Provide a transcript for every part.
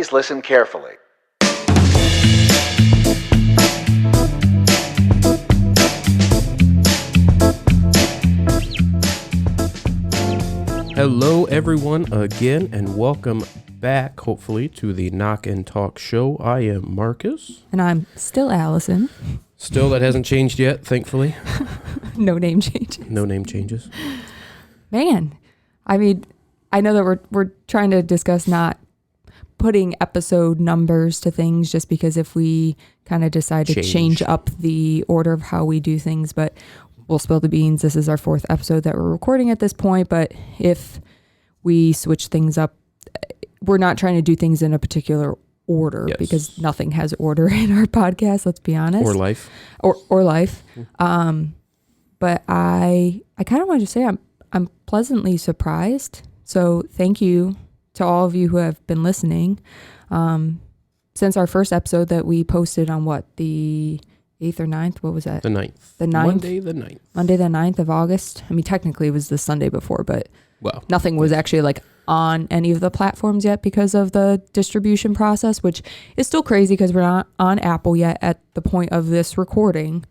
Please listen carefully. Hello, everyone, again, and welcome back, hopefully, to the Knock and Talk show. I am Marcus. And I'm still Allison. Still, that hasn't changed yet, thankfully. No name changes. No name changes. Man, I mean, I know that we're trying to discuss not putting episode numbers to things just because if we kind of decide to change up the order of how we do things, but we'll spill the beans. This is our 4th episode that we're recording at this point, but if we switch things up, we're not trying to do things in a particular order because nothing has order in our podcast, let's be honest. Or life. Or life. But I kind of wanted to say I'm pleasantly surprised. So thank you to all of you who have been listening. Since our first episode that we posted on the 8th or 9th, what was that? The 9th. The 9th? Monday the 9th of August. I mean, technically it was the Sunday before, but nothing was actually like on any of the platforms yet because of the distribution process, which is still crazy because we're not on Apple yet at the point of this recording.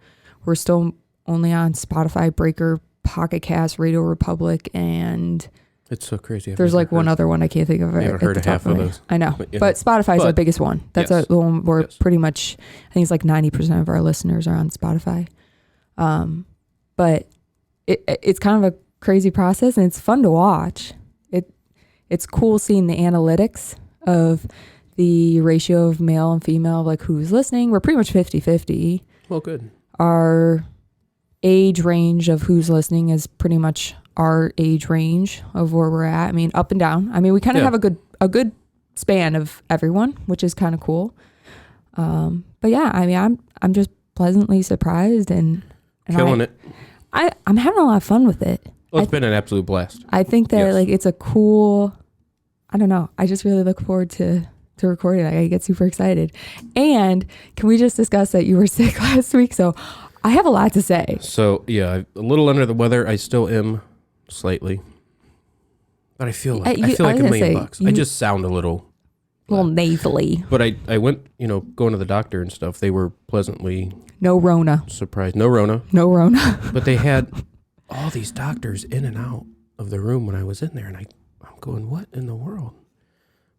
We're still only on Spotify, Breaker, Pocket Cast, Radio Republic, and it's so crazy. There's like one other one I can't think of. I haven't heard of half of those. I know, but Spotify's our biggest one. That's the one where pretty much, I think it's like 90% of our listeners are on Spotify. But it's kind of a crazy process and it's fun to watch. It's cool seeing the analytics of the ratio of male and female, like who's listening. We're pretty much 50-50. Well, good. Our age range of who's listening is pretty much our age range of where we're at. I mean, up and down. I mean, we kind of have a good span of everyone, which is kind of cool. But yeah, I mean, I'm just pleasantly surprised and killing it. I'm having a lot of fun with it. Well, it's been an absolute blast. I think that like it's a cool, I don't know. I just really look forward to recording. I get super excited. And can we just discuss that you were sick last week? So I have a lot to say. So yeah, I'm a little under the weather. I still am slightly, but I feel like $1,000,000. I just sound a little nasally. But I went, going to the doctor and stuff. They were pleasantly no Rona surprised. No Rona. But they had all these doctors in and out of the room when I was in there, and I'm going, what in the world?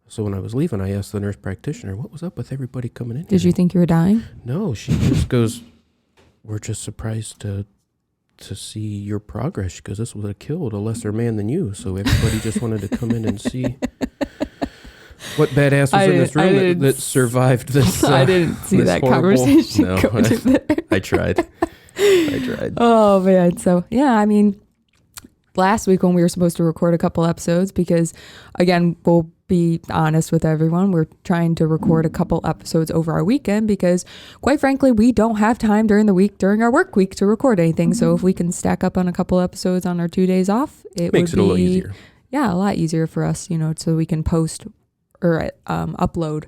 So when I was leaving, I asked the nurse practitioner, what was up with everybody coming in? Did you think you were dying? No, she just goes, we're just surprised to see your progress because this would have killed a lesser man than you. So everybody just wanted to come in and see what badass was in this room that survived this. I didn't see that conversation. No, I tried. Oh man. So yeah, I mean, last week when we were supposed to record a couple episodes, because again, we'll be honest with everyone, we're trying to record a couple episodes over our weekend because quite frankly, we don't have time during the week, during our work week to record anything. So if we can stack up on a couple episodes on our 2 days off, it makes it a little easier. Yeah, a lot easier for us, so we can post or upload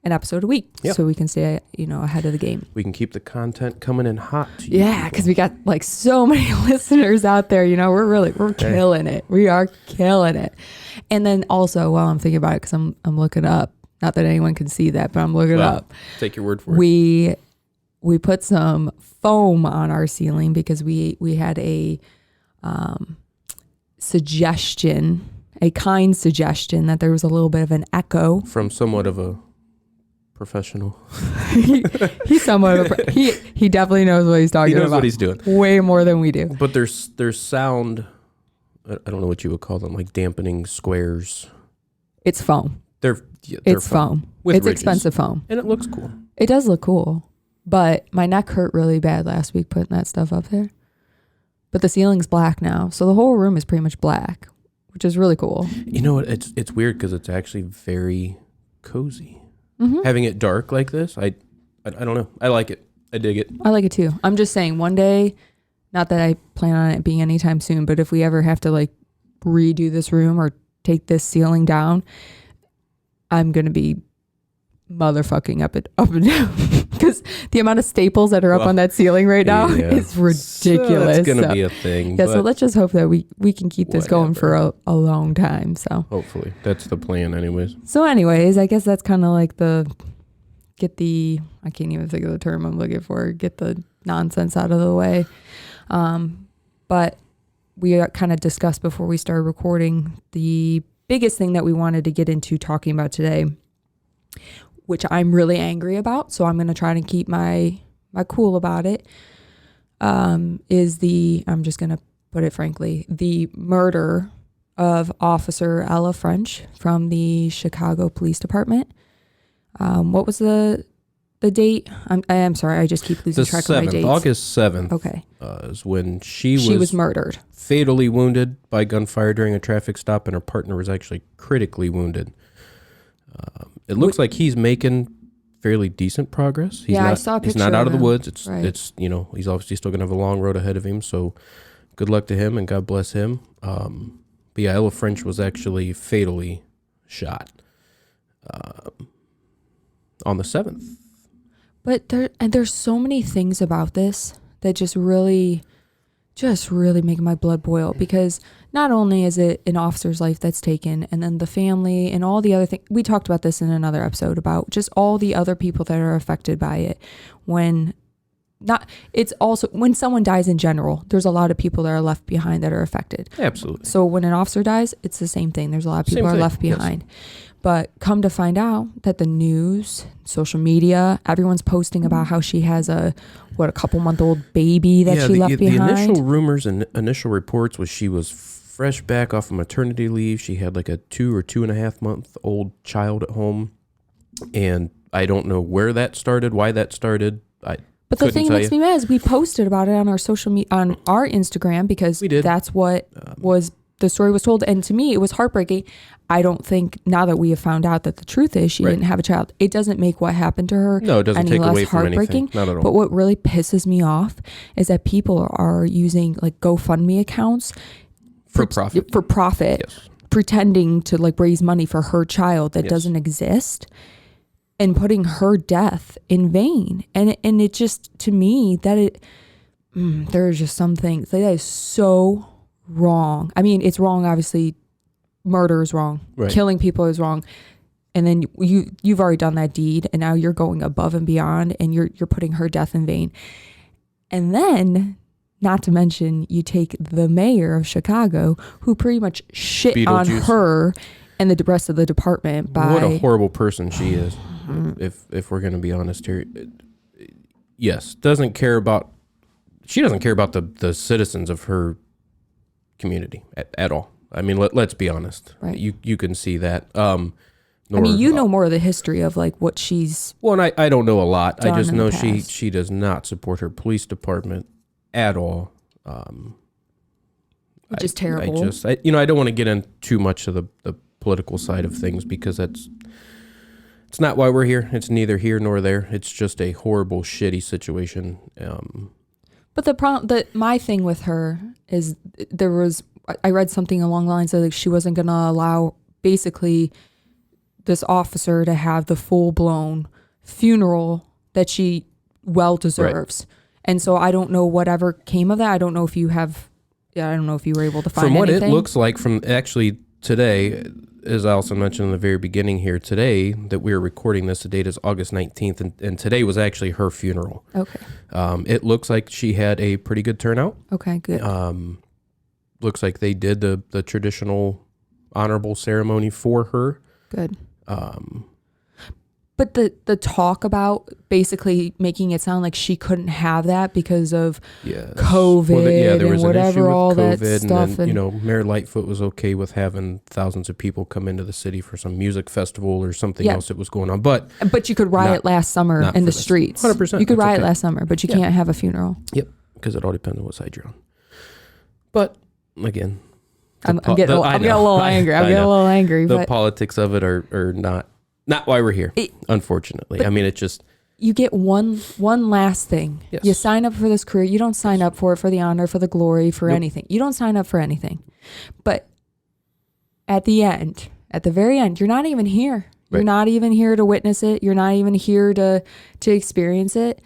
an episode a week so we can stay, ahead of the game. We can keep the content coming in hot to you. Yeah, because we got like so many listeners out there, we're killing it. We are killing it. And then also while I'm thinking about it, because I'm looking up, not that anyone can see that, but I'm looking up. Take your word for it. We put some foam on our ceiling because we had a suggestion, a kind suggestion that there was a little bit of an echo. From somewhat of a professional. He's somewhat of a he definitely knows what he's talking about. He knows what he's doing. Way more than we do. But there's sound, I don't know what you would call them, like dampening squares. It's foam. They're foam. It's ridges. Expensive foam. And it looks cool. It does look cool. But my neck hurt really bad last week putting that stuff up there. But the ceiling's black now. So the whole room is pretty much black, which is really cool. You know what? It's weird because it's actually very cozy. Mm-hmm. Having it dark like this, I don't know. I like it. I dig it. I like it too. I'm just saying one day, not that I plan on it being anytime soon, but if we ever have to like redo this room or take this ceiling down, I'm going to be motherfucking up and down. because the amount of staples that are up on that ceiling right now is ridiculous. So it's going to be a thing. Yeah, so let's just hope that we can keep this going for a long time. So hopefully that's the plan anyways. So anyways, I guess that's kind of like I can't even think of the term I'm looking for, get the nonsense out of the way. But we kind of discussed before we started recording the biggest thing that we wanted to get into talking about today, which I'm really angry about. So I'm going to try to keep my cool about it. I'm just going to put it frankly, the murder of Officer Ella French from the Chicago Police Department. What was the date? I'm sorry, I just keep losing track of my dates. August 7th. Okay. Is when she was murdered. Fatally wounded by gunfire during a traffic stop, and her partner was actually critically wounded. It looks like he's making fairly decent progress. I saw a picture. He's not out of the woods. It's he's obviously still gonna have a long road ahead of him. So good luck to him and God bless him. But yeah, Ella French was actually fatally shot on the 7th. But there's so many things about this that just really make my blood boil, because not only is it an officer's life that's taken, and then the family and all the other things. We talked about this in another episode about just all the other people that are affected by it. It's also when someone dies in general, there's a lot of people that are left behind that are affected. Absolutely. So when an officer dies, it's the same thing. There's a lot of people that are left behind. Yes. But come to find out that the news, social media, everyone's posting about how she has a couple-month-old baby that she left behind. The initial rumors and initial reports was she was fresh back off of maternity leave. She had like a 2 or 2.5 month old child at home. And I don't know where that started, why that started. But the thing that makes me mad is we posted about it on our social media, on our Instagram, because that's what the story was told. And to me, it was heartbreaking. I don't think, now that we have found out that the truth is she didn't have a child, it doesn't make what happened to her it doesn't any take less away from heartbreaking. Anything. Not at all. But what really pisses me off is that people are using like GoFundMe accounts for profit, yes, pretending to like raise money for her child that doesn't exist, and putting her death in vain. And it just, to me, there's just some things that is so wrong. I mean, it's wrong, obviously. Murder is wrong. Right. Killing people is wrong. And then you've already done that deed, and now you're going above and beyond, and you're putting her death in vain. And then, not to mention, you take the mayor of Chicago, who pretty much shit on her and the rest of the department by... What a horrible person she is, if we're going to be honest here. Yes, she doesn't care about the citizens of her community at all. I mean, let's be honest. Right. You can see that. You know more of the history of like what she's... Well, and I don't know a lot. I just know she does not support her police department at all. Which is terrible. I don't want to get in too much of the political side of things, because it's not why we're here. It's neither here nor there. It's just a horrible, shitty situation. But my thing with her is I read something along the lines of like she wasn't going to allow basically this officer to have the full-blown funeral that she well deserves. Right. And so I don't know whatever came of that. I don't know if you were able to find anything. From what it looks like from actually today, as I also mentioned in the very beginning here today, that we are recording this, the date is August 19th, and today was actually her funeral. Okay. It looks like she had a pretty good turnout. Okay, good. Looks like they did the traditional honorable ceremony for her. Good. But the talk about basically making it sound like she couldn't have that because of COVID there was and whatever, all COVID, that stuff. And then, Mayor Lightfoot was okay with having thousands of people come into the city for some music festival or something else that was going on. But you could riot last summer in the streets. 100%. You could riot last summer, but you can't have a funeral. Yep, because it all depends on what side you're on. But again, I'm getting a little angry. The politics of it are not why we're here, unfortunately. I mean, it just... You get one last thing. Yes. You sign up for this career. You don't sign up for it for the honor, for the glory, for anything. You don't sign up for anything. But at the very end, you're not even here. You're Right. not even here to witness it. You're not even here to experience it.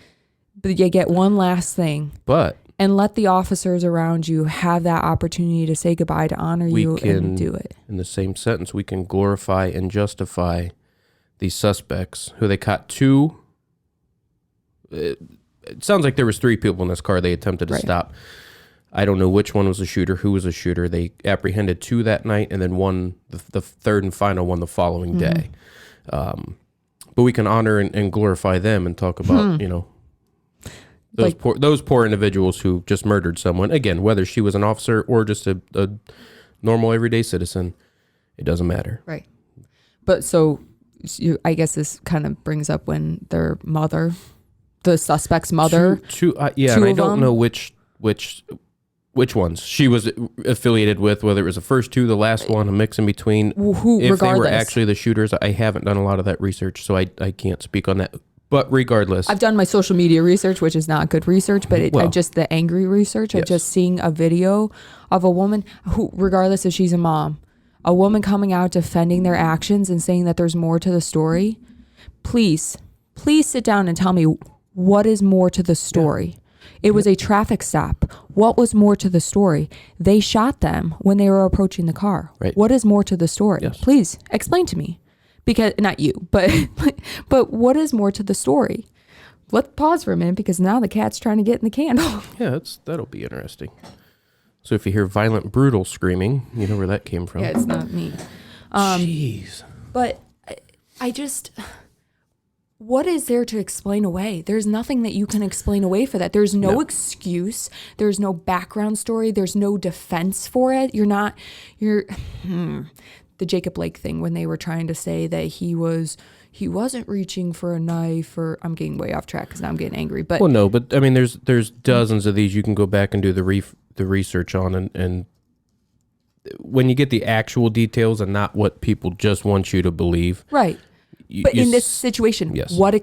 But you get one last thing. But And let the officers around you have that opportunity to say goodbye, to honor you, and do it. in the same sentence, we can glorify and justify these suspects who they caught two. It sounds like there was 3 people in this car they attempted to Right. stop. I don't know which one was a shooter, who was a shooter. They apprehended 2 that night, and then one, the third and final one, the following day. But we can honor and glorify them and talk about, those poor individuals who just murdered someone. Again, whether she was an officer or just a normal everyday citizen, it doesn't matter. Right. But so I guess this kind of brings up when their mother, the suspect's mother. Two, and two I of don't them? know which ones she was affiliated with, whether it was the first 2, the last one, a mix in between. Who, If they were regardless. actually the shooters, I haven't done a lot of that research, so I can't speak on that. But regardless, I've done my social media research, which is not good research, but Well, just the angry research of yes. just seeing a video of a woman who, regardless if she's a mom, a woman coming out defending their actions and saying that there's more to the story. Please sit down and tell me what is more to the story. It was a traffic stop. What was more to the story? They shot them when they were approaching the car. Right. What is more to the story? Yes. Please explain to me. Because not you, but what is more to the story? Let's pause for a minute because now the cat's trying to get in the candle. yeah, that'll be interesting. So if you hear violent, brutal screaming, you know where that came from. Yeah, it's not me. Jeez. But I just, what is there to explain away? There's nothing that you can explain away for that. There's no excuse. There's no background story. There's no defense for it. The Jacob Blake thing when they were trying to say that he wasn't reaching for a knife, or I'm getting way off track because now I'm getting angry. But Well, no, but I mean, there's dozens of these you can go back and do the research on, and when you get the actual details and not what people just want you to believe. right. But in this situation, yes. what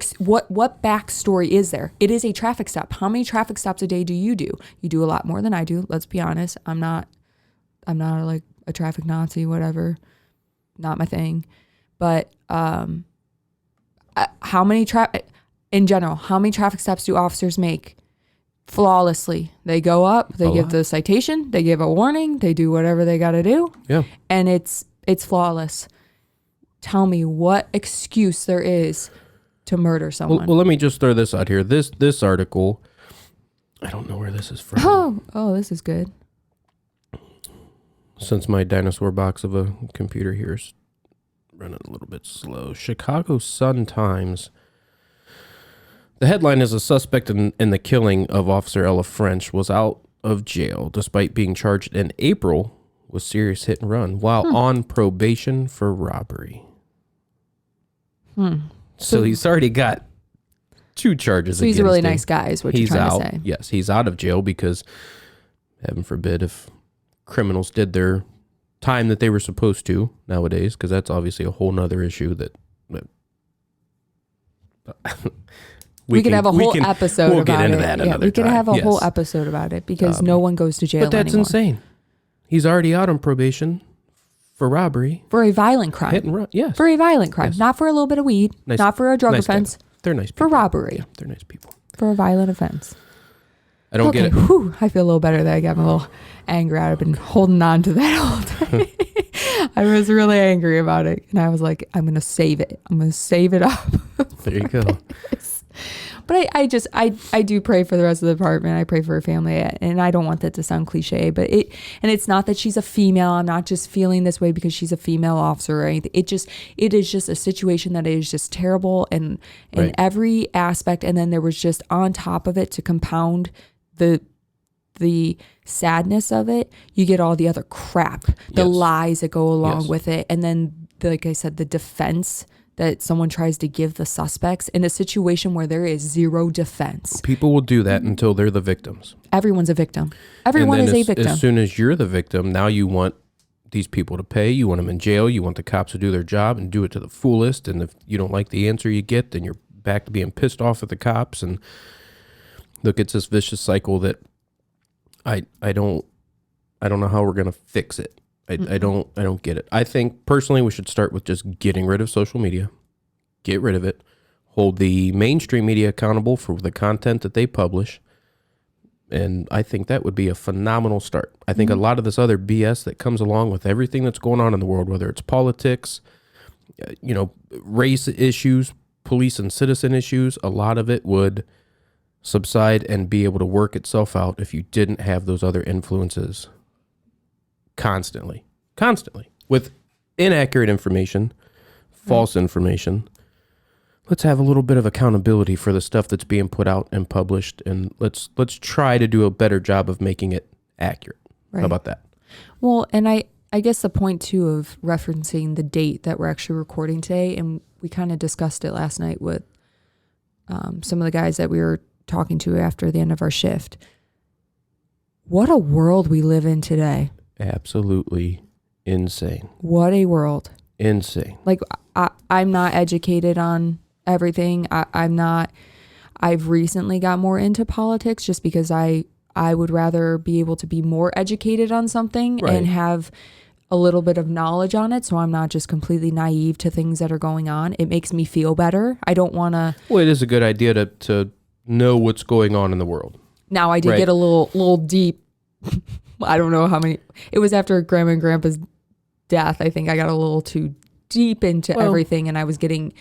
backstory is there? It is a traffic stop. How many traffic stops a day do? You do a lot more than I do. Let's be honest. I'm not like a traffic Nazi, whatever. Not my thing. But how many in general, how many traffic stops do officers make flawlessly? They go up, they give the citation, they give a warning, they do whatever they got to do. Yeah. And it's flawless. Tell me what excuse there is to murder someone. Well, let me just throw this out here. This article, I don't know where this is from. Oh, this is good. Since my dinosaur box of a computer here is running a little bit slow. Chicago Sun-Times. The headline is: a suspect in the killing of Officer Ella French was out of jail despite being charged in April with serious hit and run while on probation for robbery. So he's already got 2 charges. So he's a really against him. nice guy is what He's you're trying out. to say. Yes, he's out of jail because, heaven forbid, if criminals did their time that they were supposed to nowadays, because that's obviously a whole nother issue that we could have a whole episode we'll about get into it. that Yeah, another we could time. have a whole Yes. episode about it because no one goes to jail But that's anymore. insane. He's already out on probation for robbery, For a violent crime. hit and run. Yes, For a violent crime. Yes. Not for a little bit of weed. Nice- not for a drug nice offense. guys. They're nice For people. robbery. Yeah, they're nice people. For a violent offense. I don't get it. Whew, I feel a little better that I got my little anger out. I've been holding on to that all day. I was really angry about it. And I was like, I'm going to save it. I'm going to save it up. There you go. But I do pray for the rest of the department. I pray for her family, and I don't want that to sound cliche, but it's not that she's a female. I'm not just feeling this way because she's a female officer or anything. It is just a situation that is just terrible in Right. every aspect. And then there was just on top of it to compound the sadness of it, you get all the other crap, the Yes. lies that go along Yes. with it. And then, like I said, the defense that someone tries to give the suspects in a situation where there is zero defense. People will do that until they're the victims. Everyone's a victim. Everyone And is then a victim. As soon as you're the victim, now you want these people to pay. You want them in jail. You want the cops to do their job and do it to the fullest. And if you don't like the answer you get, then you're back to being pissed off at the cops. And look, it's this vicious cycle that I don't know how we're gonna fix it. I don't get it. I think personally we should start with just getting rid of social media. Get rid of it. Hold the mainstream media accountable for the content that they publish. And I think that would be a phenomenal start. I think a lot of this other BS that comes along with everything that's going on in the world, whether it's politics, race issues, police and citizen issues, a lot of it would subside and be able to work itself out if you didn't have those other influences constantly with inaccurate information, false information. Let's have a little bit of accountability for the stuff that's being put out and published, and let's try to do a better job of making it accurate. Right. How about that? Well, and I guess the point too of referencing the date that we're actually recording today, and we kind of discussed it last night with some of the guys that we were talking to after the end of our shift. What a world we live in today. Absolutely insane. What a world. Insane. Like I'm not educated on everything. I'm not. I've recently got more into politics just because I would rather be able to be more educated on something and have a little bit of knowledge on it, so I'm not just completely naive to things that are going on. It makes me feel better. I don't want to. Well, it is a good idea to know what's going on in the world. Now I did get a little deep. I don't know how many. It was after Grandma and Grandpa's death. I think I got a little too deep into everything, and I was getting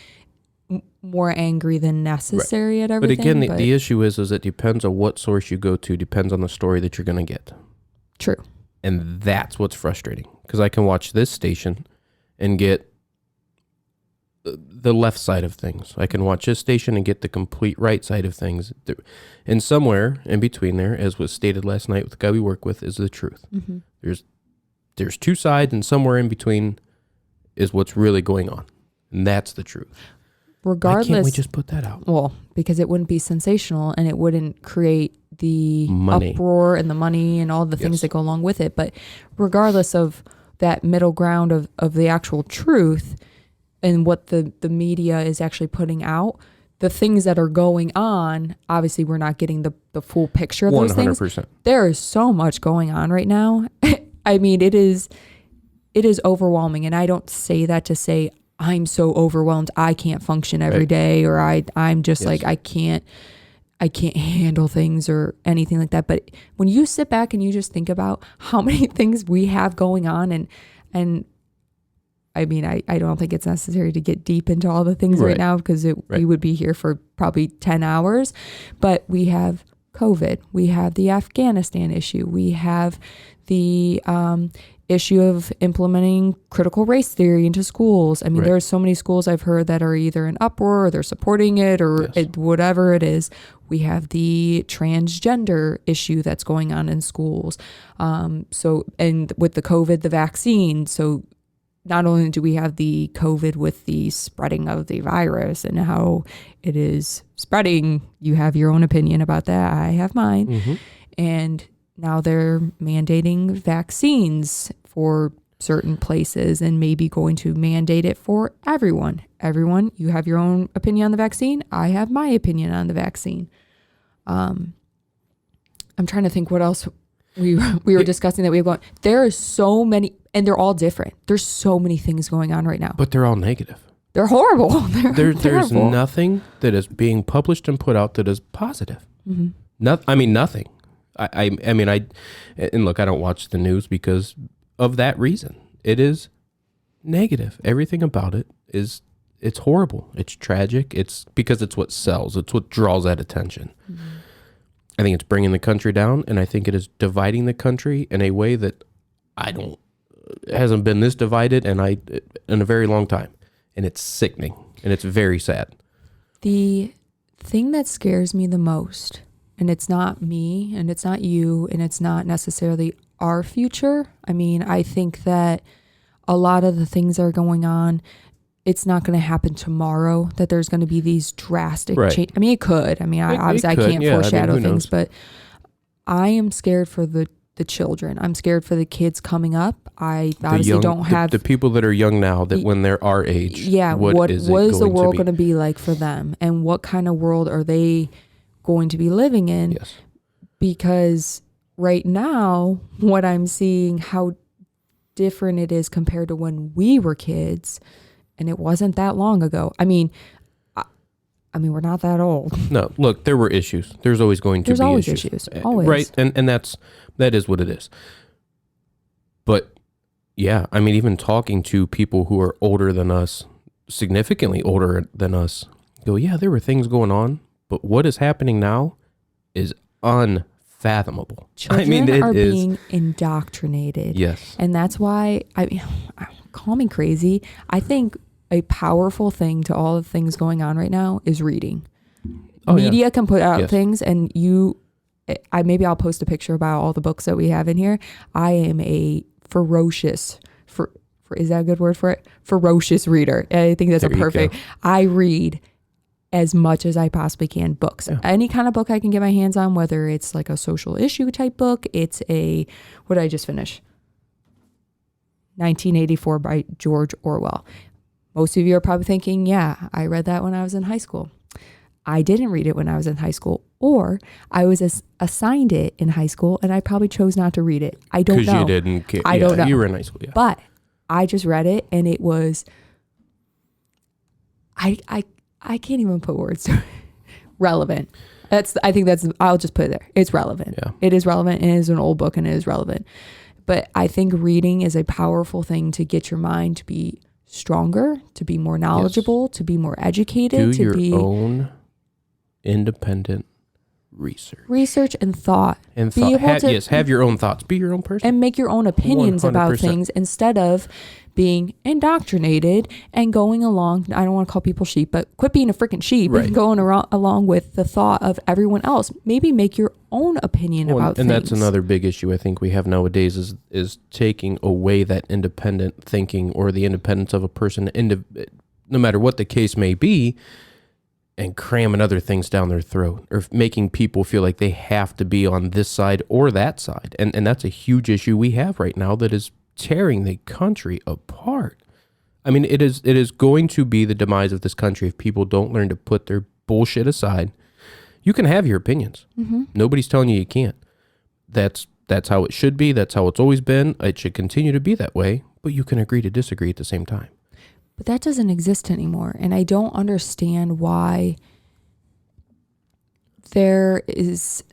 more angry than necessary at everything. But again, the issue is it depends on what source you go to, depends on the story that you're going to get. True. And that's what's frustrating, because I can watch this station and get the left side of things. I can watch this station and get the complete right side of things. And somewhere in between there, as was stated last night with the guy we work with, is the truth. Mm-hmm. There's two sides, and somewhere in between is what's really going on. And that's the truth. Regardless, why can't we just put that out? Well, because it wouldn't be sensational and it wouldn't create the uproar and the money and all the things that go along with it. But regardless of that middle ground of the actual truth and what the media is actually putting out, the things that are going on, obviously we're not getting the full picture of those things. 100%. There is so much going on right now. I mean, it is overwhelming. And I don't say that to say I'm so overwhelmed I can't function every day, or I'm just like I can't handle things or anything like that. But when you sit back and you just think about how many things we have going on, and I mean, I don't think it's necessary to get deep into all the things right now, because we would be here for probably 10 hours. But we have COVID, we have the Afghanistan issue, we have the issue of implementing critical race theory into schools. I mean, there's so many schools I've heard that are either in uproar or they're supporting it or whatever it is. We have the transgender issue that's going on in schools. So, and with the COVID, the vaccine. So not only do we have the COVID with the spreading of the virus and how it is spreading, you have your own opinion about that. I have mine. Mm-hmm. And now they're mandating vaccines for certain places and maybe going to mandate it for everyone. Everyone, you have your own opinion on the vaccine. I have my opinion on the vaccine. I'm trying to think what else we were discussing that we have going. There are so many, and they're all different. There's so many things going on right now. But they're all negative. They're horrible. There's nothing that is being published and put out that is positive. Mm-hmm. Nothing. I mean, and look, I don't watch the news because of that reason. It is negative. Everything about it it's horrible. It's tragic. It's because it's what sells. It's what draws that attention. Mm-hmm. I think it's bringing the country down, and I think it is dividing the country in a way that hasn't been this divided in a very long time. And it's sickening, and it's very sad. The thing that scares me the most, and it's not me, and it's not you, and it's not necessarily our future. I mean, I think that a lot of the things that are going on, it's not going to happen tomorrow, that there's going to be these drastic changes. I mean, it could. I mean, I can't foreshadow things, but I am scared for the children. I'm scared for the kids coming up. I obviously don't have... The people that are young now, that when they're our age, what is the world going to be like for them? And what kind of world are they going to be living in? Yes. Because right now, what I'm seeing, how different it is compared to when we were kids, and it wasn't that long ago. I mean, we're not that old. No, look, there were issues. There's always going to be always issues. Always. Right, and that is what it is. But yeah, I mean, even talking to people who are older than us, significantly older than us, go, yeah, there were things going on, but what is happening now is unfathomable. Children are being indoctrinated. Yes. And that's why, call me crazy, I think a powerful thing to all the things going on right now is reading. Media can put out things, and maybe I'll post a picture about all the books that we have in here. I am a ferocious, is that a good word for it? Ferocious reader. I think that's a perfect. I read as much as I possibly can books. Yeah. Any kind of book I can get my hands on, whether it's like a social issue type book, it's what did I just finish? 1984 by George Orwell. Most of you are probably thinking, yeah, I read that when I was in high school. I didn't read it when I was in high school, or I was assigned it in high school and I probably chose not to read it. I don't know. Because you didn't care. I don't know. You were in high school, yeah. But I just read it and it was, I can't even put words to it. Relevant. I'll just put it there. It's relevant. Yeah. It is relevant, and it is an old book, and it is relevant. But I think reading is a powerful thing to get your mind to be stronger, to be more knowledgeable, to be more educated, do your own independent research and thought. And have your own thoughts. Be your own person. And make your own opinions 100%. About things instead of being indoctrinated and going along. I don't want to call people sheep, but quit being a freaking sheep and going along with the thought of everyone else. Maybe make your own opinion about things. And that's another big issue I think we have nowadays is taking away that independent thinking or the independence of a person, no matter what the case may be, and cramming other things down their throat or making people feel like they have to be on this side or that side. And that's a huge issue we have right now that is tearing the country apart. I mean, it is going to be the demise of this country if people don't learn to put their bullshit aside. You can have your opinions. Mm-hmm. Nobody's telling you can't. That's how it should be. That's how it's always been. It should continue to be that way, but you can agree to disagree at the same time. But that doesn't exist anymore. And I don't understand why there is...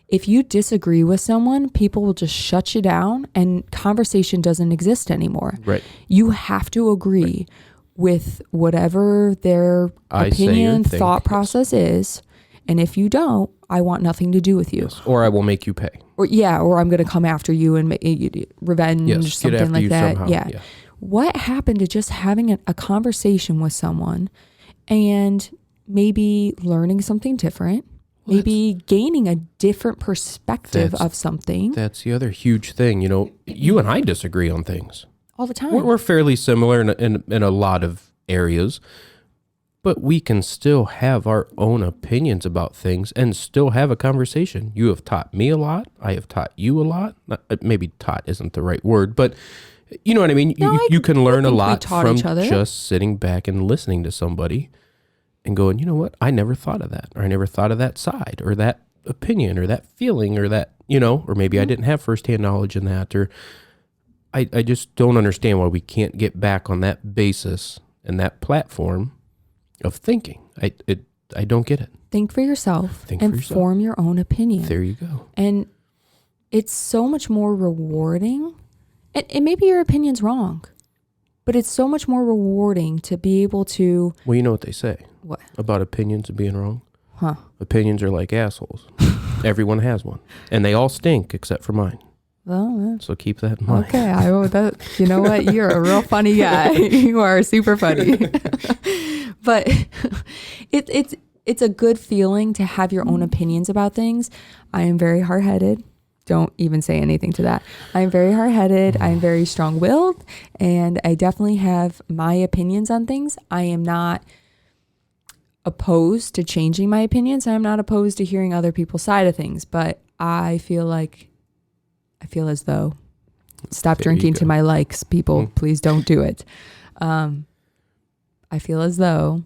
If you disagree with someone, people will just shut you down and conversation doesn't exist anymore. Right. You have to agree with whatever their opinion, thought process is. And if you don't, I want nothing to do with you. Yes. Or I will make you pay. Or I'm going to come after you and revenge, something like that. Somehow. Yeah. What happened to just having a conversation with someone and maybe learning something different? Maybe gaining a different perspective of something. That's the other huge thing. You know, you and I disagree on things. All the time. We're fairly similar in a lot of areas, but we can still have our own opinions about things and still have a conversation. You have taught me a lot. I have taught you a lot. Maybe taught isn't the right word, but you know what I mean? You can learn a lot from just sitting back and listening to somebody. And going, you know what? I never thought of that, or I never thought of that side, or that opinion, or that feeling, or that, or maybe I didn't have firsthand knowledge in that, or I just don't understand why we can't get back on that basis and that platform of thinking. I don't get it. Think for yourself and form your own opinion. There you go. And it's so much more rewarding. And maybe your opinion's wrong, but it's so much more rewarding to be able to... Well, you know what they say. What? About opinions and being wrong? Huh. Opinions are like assholes. Everyone has one. And they all stink except for mine. Well, so keep that in mind. Okay. You know what? You're a real funny guy. You are super funny. But it's a good feeling to have your own opinions about things. I am very hard-headed. Don't even say anything to that. I'm very hard-headed. I'm very strong-willed. And I definitely have my opinions on things. I am not opposed to changing my opinions. I'm not opposed to hearing other people's side of things, but I feel as though stop drinking to my likes, people. Please don't do it. I feel as though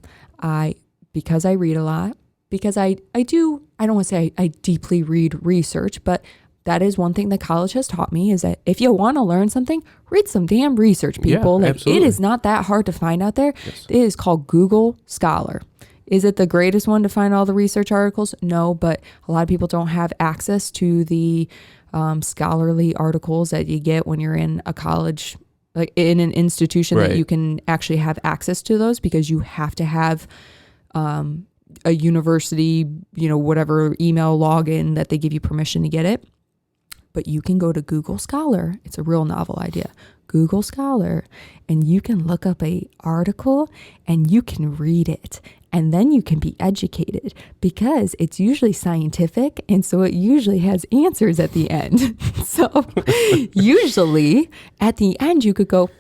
because I read a lot, because I don't want to say I deeply read research, but that is one thing that college has taught me, is that if you want to learn something, read some damn research, people. Yeah, like, absolutely. it is not that hard to find out there. Yes. It is called Google Scholar. Is it the greatest one to find all the research articles? No, but a lot of people don't have access to the scholarly articles that you get when you're in a college, like in an institution, Right. that you can actually have access to those, because you have to have a university, whatever email login that they give you permission to get it. But you can go to Google Scholar. It's a real novel idea. Google Scholar, and you can look up a article and you can read it, and then you can be educated, because it's usually scientific, and so it usually has answers at the end. So usually at the end you could go,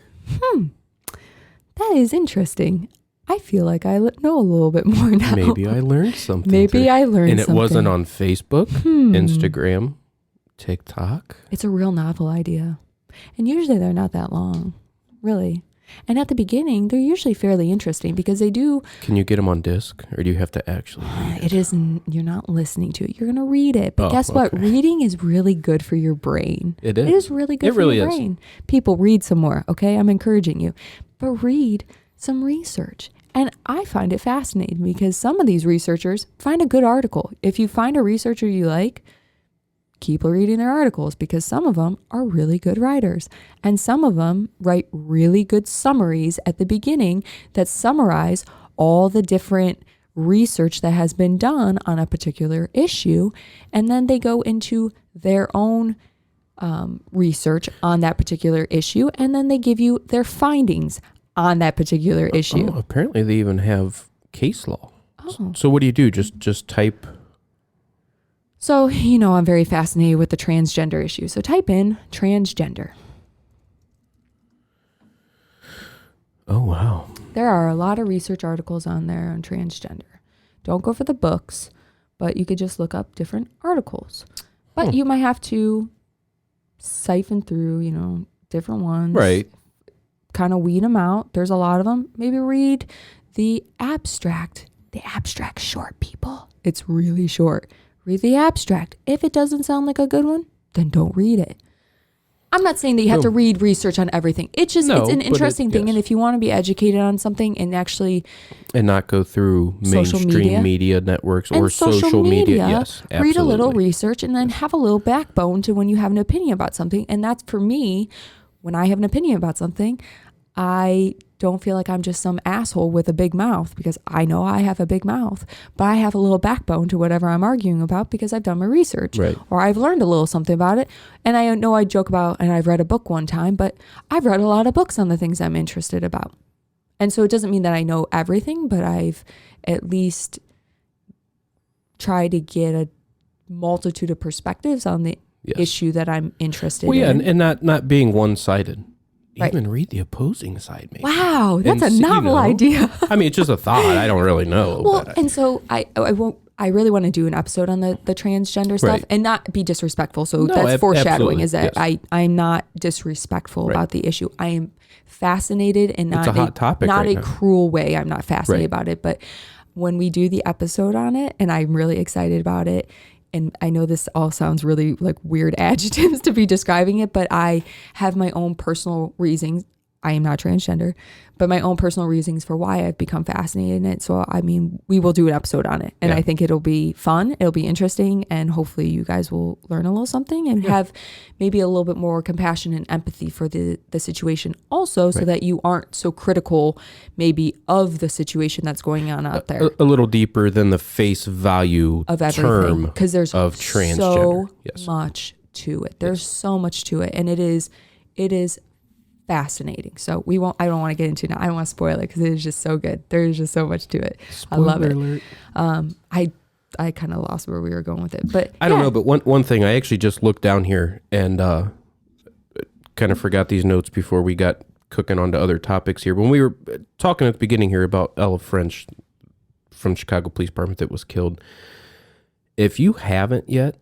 that is interesting. I feel like I know a little bit more now. Maybe I learned something. Maybe today. I learned And it something. wasn't on Facebook, Instagram, TikTok. It's a real novel idea. And usually they're not that long, really. And at the beginning, they're usually fairly interesting, because they do. Can you get them on disc, or do you have to actually read It isn't, you're not listening to it. You're going to read it. But Oh, guess what? okay. Reading is really good for your brain. It is. It is really good It for really your is. brain. People, read some more, okay? I'm encouraging you. But read some research. And I find it fascinating, because some of these researchers find a good article. If you find a researcher you like, keep reading their articles, because some of them are really good writers. And some of them write really good summaries at the beginning that summarize all the different research that has been done on a particular issue. And then they go into their own research on that particular issue. And then they give you their findings on that particular issue. Oh, apparently they even have case law. Oh. So what do you do? Just type. So, I'm very fascinated with the transgender issue. So type in transgender. Oh, wow. There are a lot of research articles on there on transgender. Don't go for the books, but you could just look up different articles. But you might have to siphon through, different ones. Right. Kind of weed them out. There's a lot of them. Maybe read the abstract. The abstract's short, people. It's really short. Read the abstract. If it doesn't sound like a good one, then don't read it. I'm not saying that you have to read research on everything. It's just, No, it's an but interesting thing. yes. And if you want to be educated on something and actually And not go through Social mainstream media. networks and or social media. Yes, absolutely. read a little research, and then have a little backbone to when you have an opinion about something. And that's, for me, when I have an opinion about something, I don't feel like I'm just some asshole with a big mouth, because I know I have a big mouth, but I have a little backbone to whatever I'm arguing about, because I've done my research, Right. or I've learned a little something about it. And I know I joke about, and I've read a book one time, but I've read a lot of books on the things I'm interested about. And so it doesn't mean that I know everything, but I've at least tried to get a multitude of perspectives on the Yes. issue that I'm interested Well, yeah, in. and not being one-sided. Right. Even read the opposing side, maybe. Wow, that's And a see, novel idea. I mean, it's just a thought. I don't really know. Well, but and so I won't. I really want to do an episode on the transgender stuff, Right. and not be disrespectful. So No, that's foreshadowing. absolutely, Is that yes. I'm not disrespectful Right. about the issue. I am fascinated, and not a hot topic not right a now. cruel way. I'm not fascinated Right. about it, but when we do the episode on it, and I'm really excited about it. And I know this all sounds really like weird adjectives to be describing it, but I have my own personal reasons. I am not transgender, but my own personal reasons for why I've become fascinated in it. So, I mean, we will do an episode on it, and Yeah. I think it'll be fun. It'll be interesting, and hopefully you guys will learn a little something and have maybe a little bit more compassion and empathy for the situation also, so Right. that you aren't so critical maybe of the situation that's going on out there a little deeper than the face value of everything, term because there's of so transgender. Yes. much to it. There's so much to it, and it is fascinating. So I don't want to get into it now. I don't want to spoil it, because it is just so good. There's just so much to it. I love it. Spoiler alert. I kind of lost where we were going with it, but I don't know, but one thing, I actually just looked down here and kind of forgot these notes before we got cooking onto other topics here. When we were talking at the beginning here about Ella French from Chicago Police Department that was killed, if you haven't yet,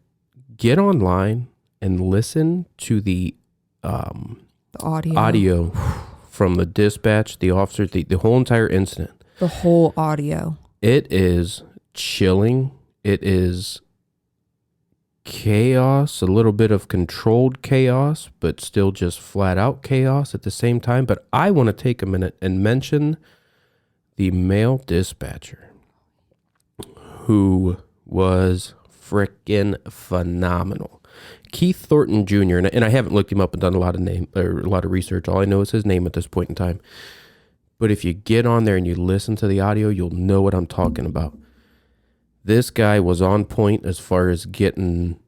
get online and listen to the the audio from the dispatch, the officer, the whole entire incident. the whole audio. It is chilling. It is chaos, a little bit of controlled chaos, but still just flat out chaos at the same time. But I want to take a minute and mention the male dispatcher, who was frickin' phenomenal. Keith Thornton Jr., and I haven't looked him up and done a lot of research. All I know is his name at this point in time. But if you get on there and you listen to the audio, you'll know what I'm talking about. This guy was on point as far as getting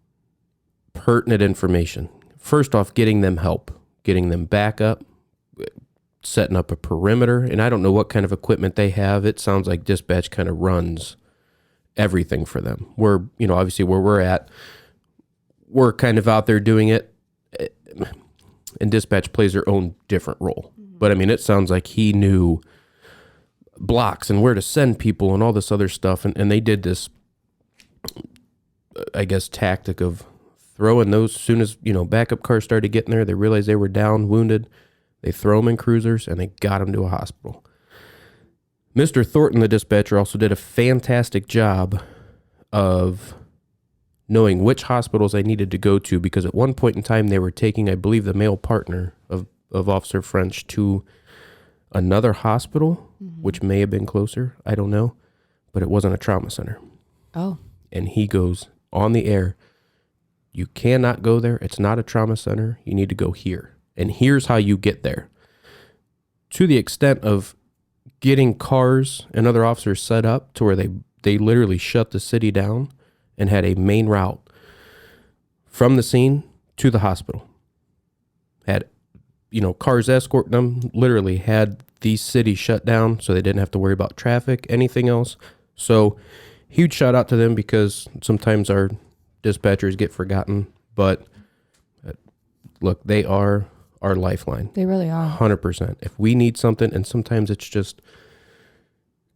pertinent information. First off, getting them help, getting them backup, setting up a perimeter. And I don't know what kind of equipment they have. It sounds like dispatch kind of runs everything for them. We're, obviously where we're at, we're kind of out there doing it. And dispatch plays their own different role. But I mean, it sounds like he knew blocks and where to send people and all this other stuff. And they did this, I guess, tactic of throwing those as soon as, backup cars started getting there. They realized they were down, wounded. They throw them in cruisers and they got them to a hospital. Mr. Thornton, the dispatcher, also did a fantastic job of knowing which hospitals I needed to go to, because at one point in time they were taking, I believe, the male partner of Officer French to another hospital, which may have been closer. I don't know, but it wasn't a trauma center. Oh. And he goes on the air, you cannot go there. It's not a trauma center. You need to go here. And here's how you get there. To the extent of getting cars and other officers set up to where they literally shut the city down and had a main route from the scene to the hospital. Had, cars escorting them, literally had the city shut down so they didn't have to worry about traffic, anything else. So huge shout out to them, because sometimes our dispatchers get forgotten, but look, they are our lifeline. They really are. 100%. If we need something, and sometimes it's just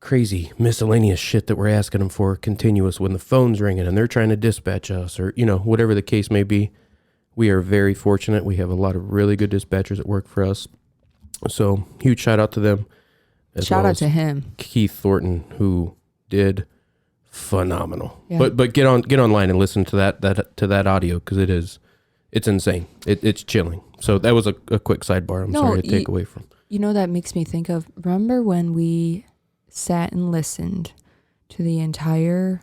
crazy miscellaneous shit that we're asking them for continuous when the phone's ringing and they're trying to dispatch us, or, whatever the case may be. We are very fortunate. We have a lot of really good dispatchers that work for us. So huge shout out to them. Shout out to him. Keith Thornton, who did phenomenal. Yeah. But get online and listen to that audio, because it's insane. It's chilling. So that was a quick sidebar. I'm sorry to take away from. That makes me think of, remember when we sat and listened to the entire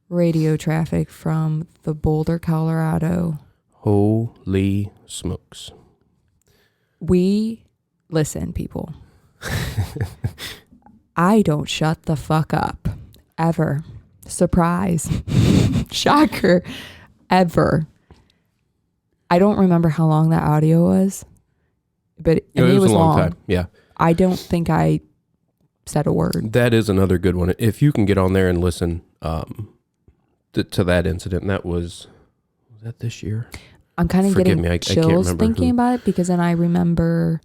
radio traffic from the Boulder, Colorado. Holy smokes. We listen, people. I don't shut the fuck up. Ever. Surprise. Shocker. Ever. I don't remember how long that audio was, but it was a long time. Yeah. I don't think I said a word. That is another good one. If you can get on there and listen to that incident, and was that this year? I'm kind of getting chills thinking about it, because then I remember,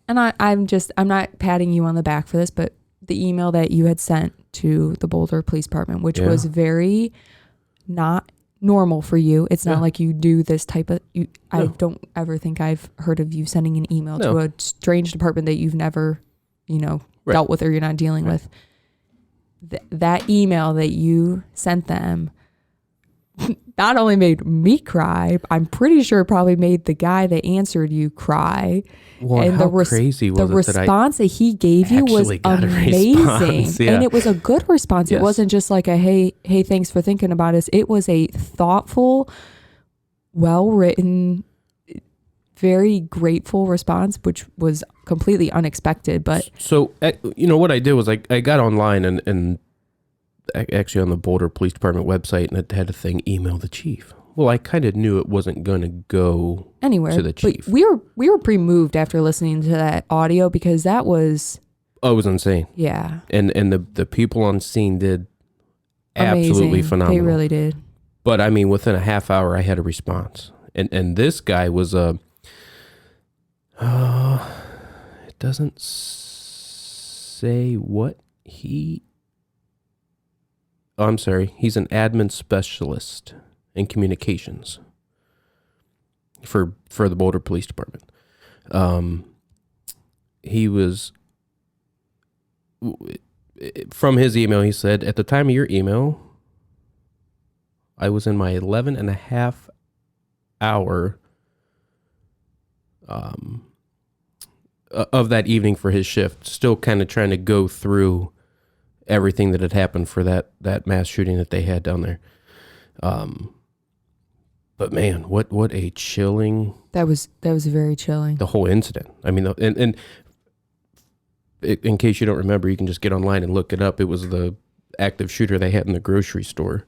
and I'm not patting you on the back for this, but the email that you had sent to the Boulder Police Department, which was very not normal for you. It's not like you do this type of, no. I don't ever think I've heard of you sending an email to a strange department that you've never, dealt with or you're not dealing with. That email that you sent them not only made me cry, I'm pretty sure it probably made the guy that answered you cry. Well, and how crazy was the response that he gave you was amazing. And it was a good response. Yes. It wasn't just like a, hey, thanks for thinking about us. It was a thoughtful, well-written, very grateful response, which was completely unexpected. But so, what I did was I got online and actually on the Boulder Police Department website, and it had a thing, email the chief. Well, I kind of knew it wasn't going to go anywhere to the chief. But we were pretty moved after listening to that audio, because that was... Oh, it was insane. Yeah. And the people on scene did absolutely phenomenal. They really did. But I mean, within a half hour, I had a response. And this guy was it doesn't say what he... Oh, I'm sorry. He's an admin specialist in communications for the Boulder Police Department. He was, from his email, he said, at the time of your email, I was in my 11 and a half hour of that evening for his shift, still kind of trying to go through everything that had happened for that mass shooting that they had down there. But man, what a chilling. That was very chilling. The whole incident. I mean, and in case you don't remember, you can just get online and look it up. It was the active shooter they had in the grocery store.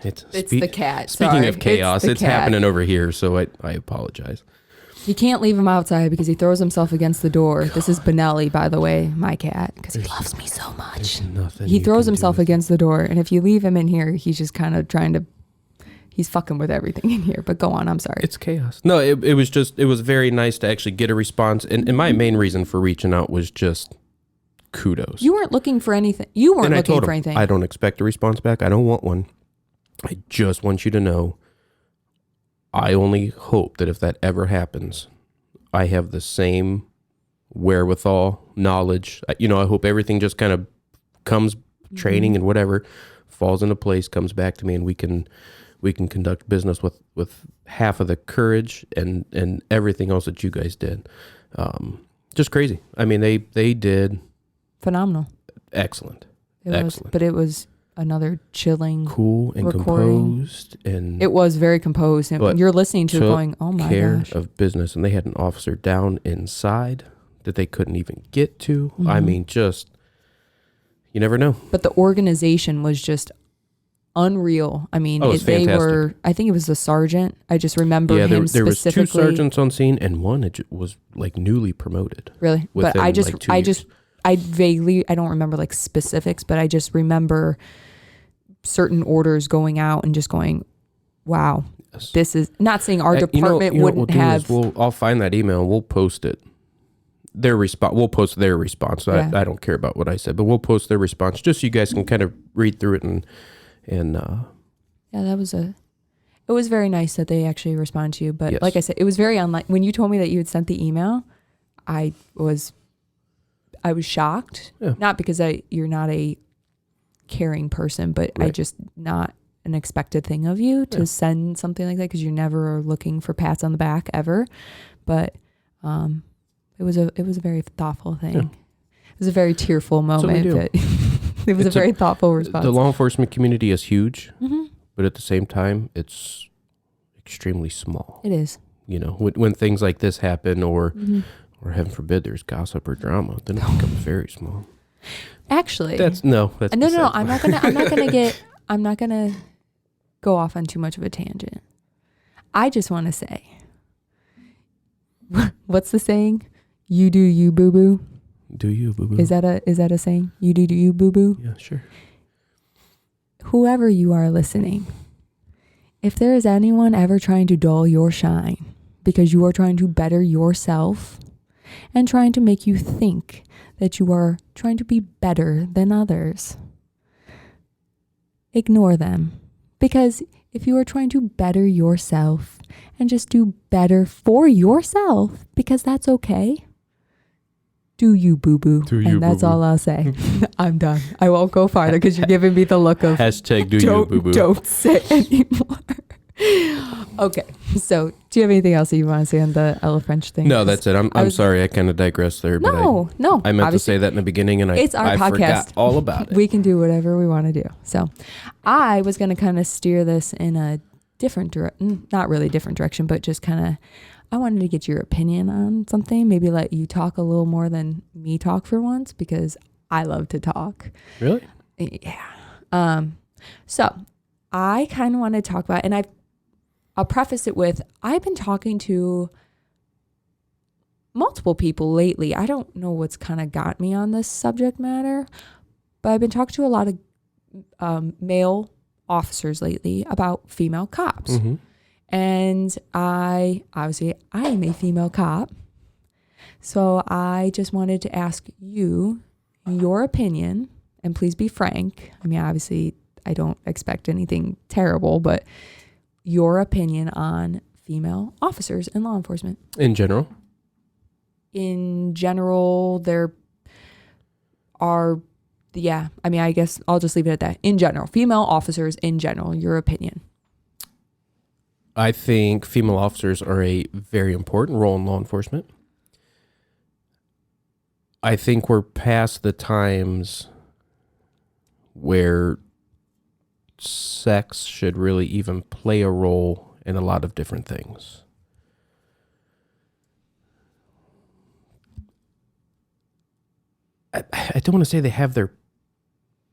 It's the cat. Speaking of chaos, it's happening over here, so I apologize. You can't leave him outside because he throws himself against the door. This is Benelli, by the way, my cat, because he loves me so much. He throws himself against the door, and if you leave him in here, he's just kind of he's fucking with everything in here. But go on, I'm sorry. It's chaos. No, it was very nice to actually get a response, and my main reason for reaching out was just kudos. You weren't looking for anything. You weren't looking for anything. I don't expect a response back. I don't want one. I just want you to know, I only hope that if that ever happens, I have the same wherewithal, knowledge. I hope everything just kind of comes, training and whatever, falls into place, comes back to me, and we can conduct business with half of the courage and everything else that you guys did. Just crazy. I mean, they did phenomenal. Excellent. But it was another chilling, cool and recording. Composed, and it was very composed. And you're listening to it going, "Oh my care gosh!" of business, and they had an officer down inside that they couldn't even get to. I mean, just you never know. But the organization was just unreal. I mean, they were. I think it was the sergeant. I just remember him there was specifically. 2 sergeants on scene, and one was like newly promoted. Really, but I don't remember like specifics, but I just remember certain orders going out and just going, wow, this is not saying our department wouldn't have. I'll find that email and we'll post it. We'll post their response. Yeah. I don't care about what I said, but we'll post their response just so you guys can kind of read through it and yeah, it was very nice that they actually responded to you. But yes. Like I said, it was very unlike when you told me that you had sent the email. I was shocked, not because you're not a caring person, but right. I just not an expected thing of you to send something like that, because you never are looking for pats on the back ever. But it was a very thoughtful thing. Yeah. It was a very tearful moment. But it was a very thoughtful response. The law enforcement community is huge, but at the same time, it's extremely small. It is. When things like this happen, or heaven forbid, there's gossip or drama, then it becomes very small. Actually, no. I'm not gonna go off on too much of a tangent. I just want to say, what's the saying? You do you, boo boo. Do you, boo boo? Is that a saying? You do you, boo boo. Yeah, sure. Whoever you are listening, if there is anyone ever trying to dull your shine because you are trying to better yourself and trying to make you think that you are trying to be better than others, ignore them. Because if you are trying to better yourself and just do better for yourself, because that's okay, do you, boo-boo. And that's boo-boo. All I'll say. I'm done. I won't go farther because you're giving me the look of hashtag do you, boo-boo. Don't say anymore. Okay, so do you have anything else that you want to say on the Ella French thing? No, that's it. I'm sorry, I kind of digressed there. No. I meant to say that in the beginning, and it's our podcast. Forgot all about it. We can do whatever we want to do. So I was going to kind of steer this in a different not really different direction, but just kind of, I wanted to get your opinion on something, maybe let you talk a little more than me talk for once, because I love to talk. Really? Yeah. So I kind of want to talk about, and I'll preface it with, I've been talking to multiple people lately. I don't know what's kind of got me on this subject matter, but I've been talking to a lot of male officers lately about female cops. Mm-hmm. And I am a female cop. So I just wanted to ask you your opinion, and please be frank. I mean, obviously I don't expect anything terrible, but your opinion on female officers in law enforcement. In general? In general, there are yeah, I mean, I guess I'll just leave it at that. In general, female officers in general, your opinion. I think female officers are a very important role in law enforcement. I think we're past the times where sex should really even play a role in a lot of different things. I don't want to say they have their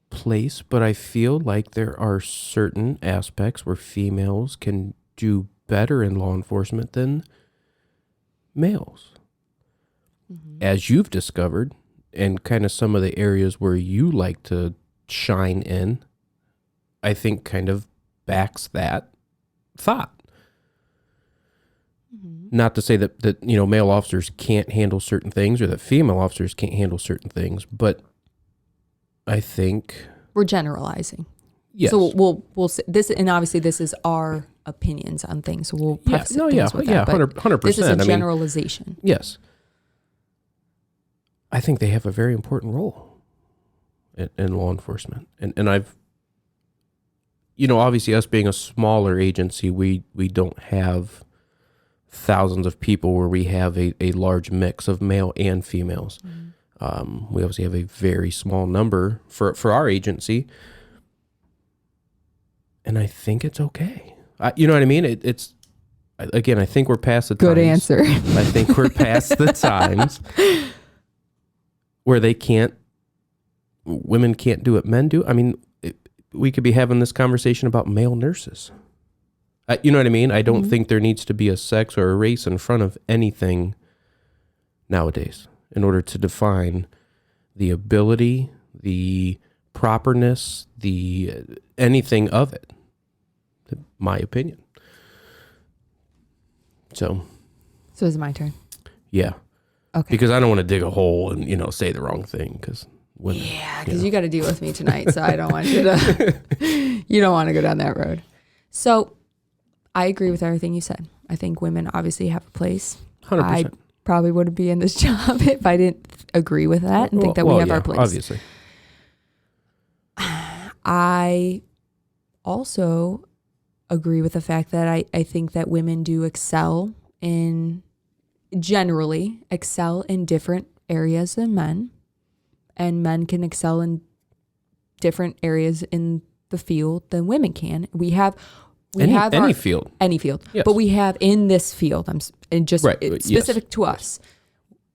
place, but I feel like there are certain aspects where females can do better in law enforcement than males. Mm-hmm. As you've discovered, and kind of some of the areas where you like to shine in, I think kind of backs that thought. Mm-hmm. Not to say that male officers can't handle certain things or that female officers can't handle certain things, but I think we're generalizing. Yes. So we'll say this, and obviously this is our opinions on things. So we'll preface things with that. 100%. This is a generalization. Yes. I think they have a very important role in law enforcement. And I've, obviously us being a smaller agency, we don't have thousands of people where we have a large mix of male and females. Mm-hmm. We obviously have a very small number for our agency. And I think it's okay. You know what I mean? It's again, I think we're past the times. Good answer. I think we're past the times where women can't do what men do. I mean, we could be having this conversation about male nurses. You know what I mean? I don't think there needs to be a sex or a race in front of anything nowadays in order to define the ability, the properness, the anything of it. My opinion. So is it my turn? Yeah. Okay. Because I don't want to dig a hole and say the wrong thing because you got to deal with me tonight, so I don't want you to. You don't want to go down that road. So I agree with everything you said. I think women obviously have a place. 100%. I probably wouldn't be in this job if I didn't agree with that and think that we have our place. Obviously. I also agree with the fact that I think that women do generally excel in different areas than men, and men can excel in different areas in the field than women can. We have any field, yes. But we have in this field, specific to us,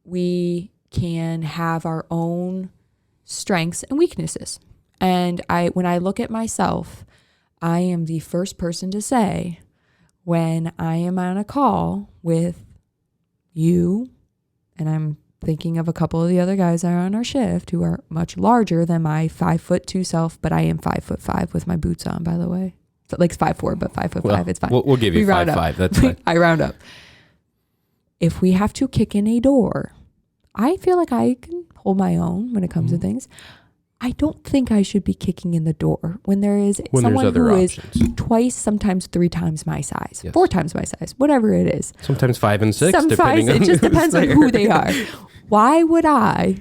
we can have our own strengths and weaknesses. And when I look at myself, I am the first person to say when I am on a call with you, and I'm thinking of a couple of the other guys that are on our shift who are much larger than my 5'2" self, but I am 5'5" with my boots on, by the way. So like 5'4", but 5'5", it's fine. We'll give you 5'5". That's fine. I round up. If we have to kick in a door, I feel like I can hold my own when it comes to things. I don't think I should be kicking in the door when someone who is twice, sometimes 3 times my size, yes. 4 times my size, whatever it is. Sometimes 5 and 6, depending on it just depends on who they are. Why would I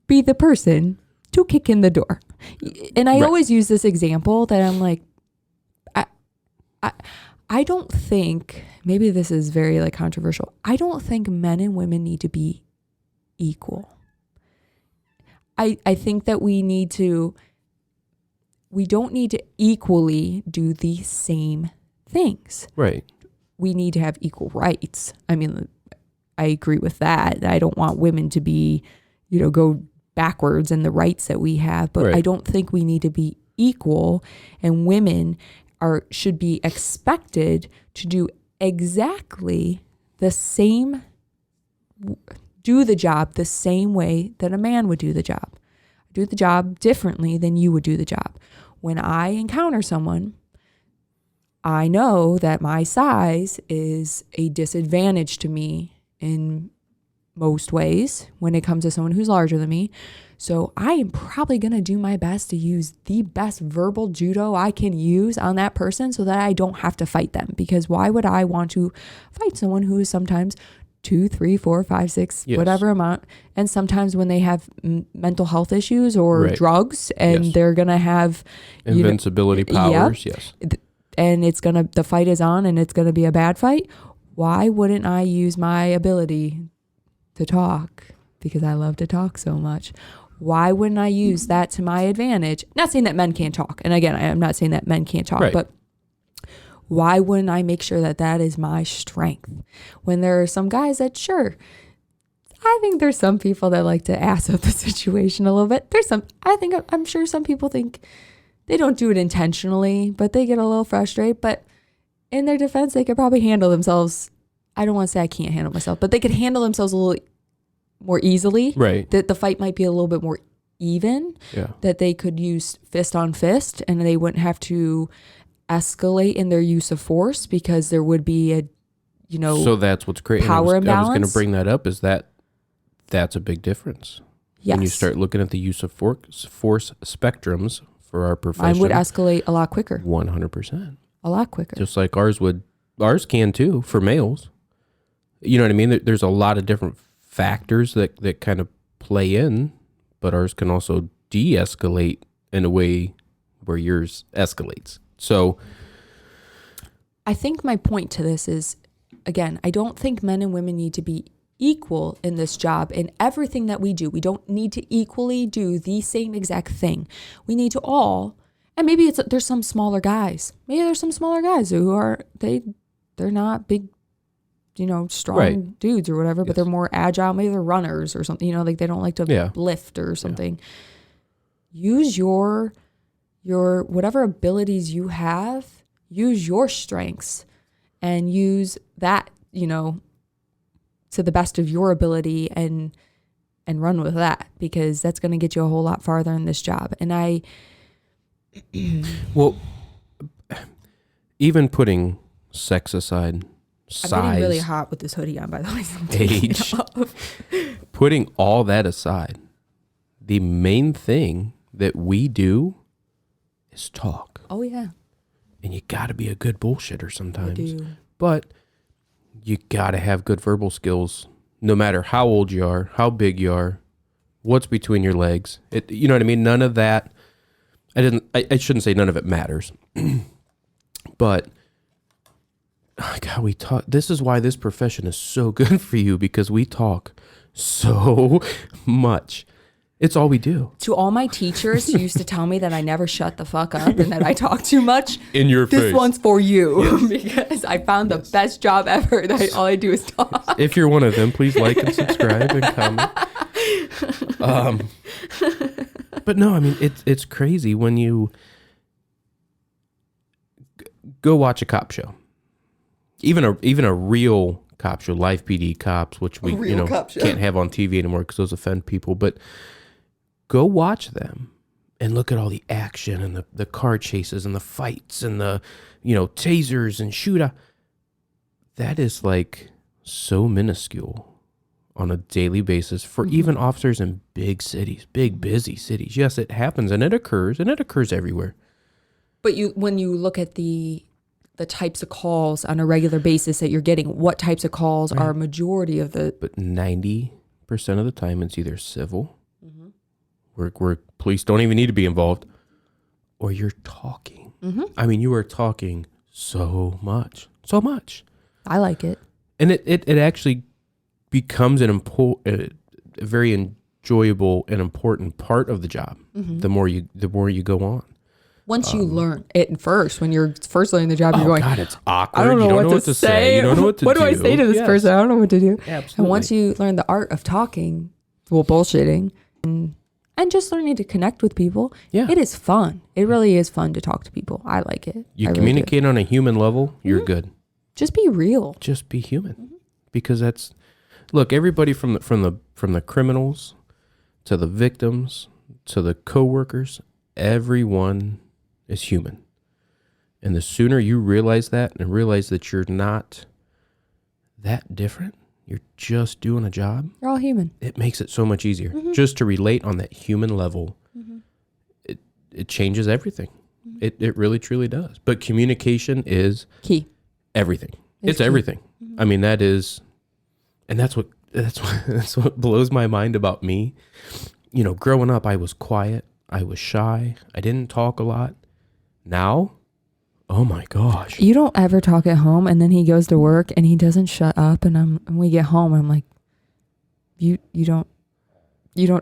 be the person to kick in the door? And I always use this example that I'm like, I don't think, maybe this is very like controversial. I don't think men and women need to be equal. I think that we don't need to equally do the same things. Right. We need to have equal rights. I mean, I agree with that. I don't want women to be, go backwards in the rights that we have, but right. I don't think we need to be equal, and women should be expected to do exactly the same, do the job the same way that a man would do the job. Do the job differently than you would do the job. When I encounter someone, I know that my size is a disadvantage to me in most ways when it comes to someone who's larger than me. So I am probably going to do my best to use the best verbal judo I can use on that person so that I don't have to fight them. Because why would I want to fight someone who is sometimes 2, 3, 4, 5, 6, Yes. whatever amount. And sometimes when they have mental health issues or Right. drugs, and Yes. they're going to have, you know, Invincibility powers, yes. and the fight is on and it's going to be a bad fight. Why wouldn't I use my ability to talk? Because I love to talk so much. Why wouldn't I use that to my advantage? Not saying that men can't talk. And again, I'm not saying that men can't talk, Right. but why wouldn't I make sure that that is my strength? When there are some guys that, sure, I think there's some people that like to ass up the situation a little bit. I'm sure some people think they don't do it intentionally, but they get a little frustrated. But in their defense, they could probably handle themselves. I don't want to say I can't handle myself, but they could handle themselves a little more easily. Right. That the fight might be a little bit more even. Yeah. That they could use fist on fist and they wouldn't have to escalate in their use of force because there would be a, So that's what's great. power I was going to imbalance. bring that up, is that's a big difference. Yes. When you start looking at the use of force spectrums for our profession. Mine would escalate a lot quicker. 100%. A lot quicker. Just like ours can too, for males. You know what I mean? There's a lot of different factors that kind of play in, but ours can also de-escalate in a way where yours escalates. So I think my point to this is, again, I don't think men and women need to be equal in this job in everything that we do. We don't need to equally do the same exact thing. We need to all, and maybe there's some smaller guys. Maybe there's some smaller guys who are, they're not big, strong Right. dudes or whatever, but Yes. they're more agile. Maybe they're runners or something, like they don't like to Yeah. lift or something. Use your whatever abilities you have, use your strengths and use that, to the best of your ability and run with that, because that's going to get you a whole lot farther in this job. And well, even putting sex aside, size, I'm getting really hot with this hoodie on, by the way. So I'm taking it age, off. putting all that aside, the main thing that we do is talk. Oh yeah, And you got to be a good bullshitter I sometimes. do. But you got to have good verbal skills, no matter how old you are, how big you are, what's between your legs. You know what I mean? None of that. I shouldn't say none of it matters. But God, we talk. This is why this profession is so good for you, because we talk so much. It's all we do. To all my teachers who used to tell me that I never shut the fuck up and that I talk too much, In your this face. one's for you. Because I found the best job ever. That all I do is talk. If you're one of them, please like and subscribe and comment. But no, I mean, it's crazy when you go watch a cop show, even a real cop show, Live PD Cops, which we can't have on TV anymore because those offend people. But go watch them and look at all the action and the car chases and the fights and the tasers and shootout. That is like so minuscule on a daily basis for even officers in big cities, big busy cities. Yes, it happens and it occurs everywhere. But when you look at the types of calls on a regular basis that you're getting, what types of calls are a majority of the... But 90% of the time it's either civil, where police don't even need to be involved, or you're talking. I mean, you are talking so much. I like it. And it actually becomes a very enjoyable and important part of the job. The more you go on. Once you learn it first, when you're first learning the job, you're going, God, it's awkward. I don't know, you don't what, know what to say. You don't know what to do. What do I say to this Yes. person? I don't know what to do. Absolutely. And once you learn the art of talking, bullshitting, and just learning to connect with people, Yeah. it is fun. It really is fun to talk to people. I like it. You I really do. communicate on a human level, you're good. Just be real. Just be human, because look, everybody from the criminals to the victims to the coworkers, everyone is human. And the sooner you realize that and realize that you're not that different, you're just doing a job, You're all human. it makes it so much easier. Just to relate on that human level, it changes everything. It really, truly does. But communication is Key. everything. It's It's key. everything. I mean, that is, And that's what blows my mind about me. You know, growing up, I was quiet. I was shy. I didn't talk a lot. Now, oh my gosh. You don't ever talk at home, and then he goes to work and he doesn't shut up. And we get home, and I'm like, you don't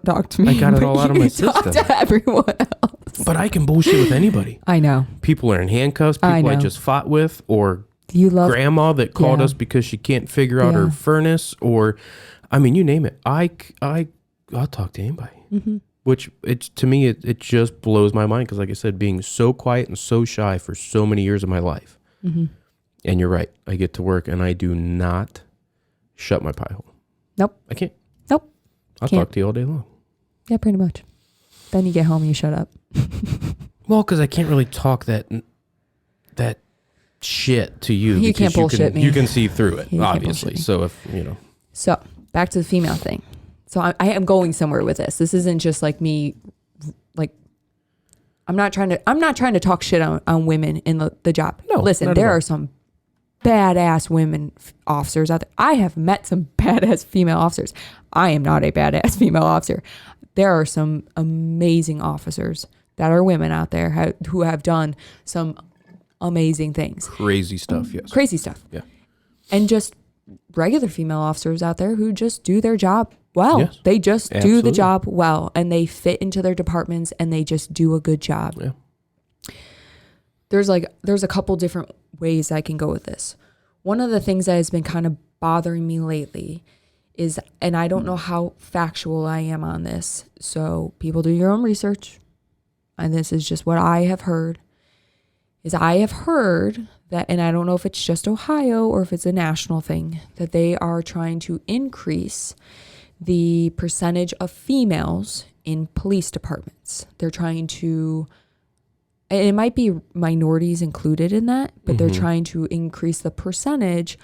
talk to me. I got it all out of my system. Talk to everyone else. But I can bullshit with anybody. I know. People are in handcuffs. People I just fought with, or grandma that called us because she can't figure out her furnace, or, I mean, you name it. I'll talk to anybody. Mm-hmm. Which to me, it just blows my mind. Because like I said, being so quiet and so shy for so many years of my life. Mm-hmm. And you're right. I get to work and I do not shut my pie hole. Nope. I can't. Nope. I'll talk to you all day long. Yeah, pretty much. Then you get home and you shut up. Well, because I can't really talk that shit to you. You can't bullshit me. You can see through it, obviously. So if, you know. So back to the female thing. So I am going somewhere with this. This isn't just like me, like, I'm not trying to talk shit on women in the job. No, listen, there are some badass women officers out there. I have met some badass female officers. I am not a badass female officer. There are some amazing officers that are women out there who have done some amazing things. Crazy stuff, yes. Crazy stuff. Yeah. And just regular female officers out there who just do their job well. Yes, they just do the job well, and they fit into their departments, and they just do a good job. Yeah. There's a couple different ways I can go with this. One of the things that has been kind of bothering me lately is, and I don't know how factual I am on this, so people do your own research, and this is just what I have heard, is I have heard that, and I don't know if it's just Ohio or if it's a national thing, that they are trying to increase the percentage of females in police departments. They're trying to, and it might be minorities included in that, but they're trying to increase the percentage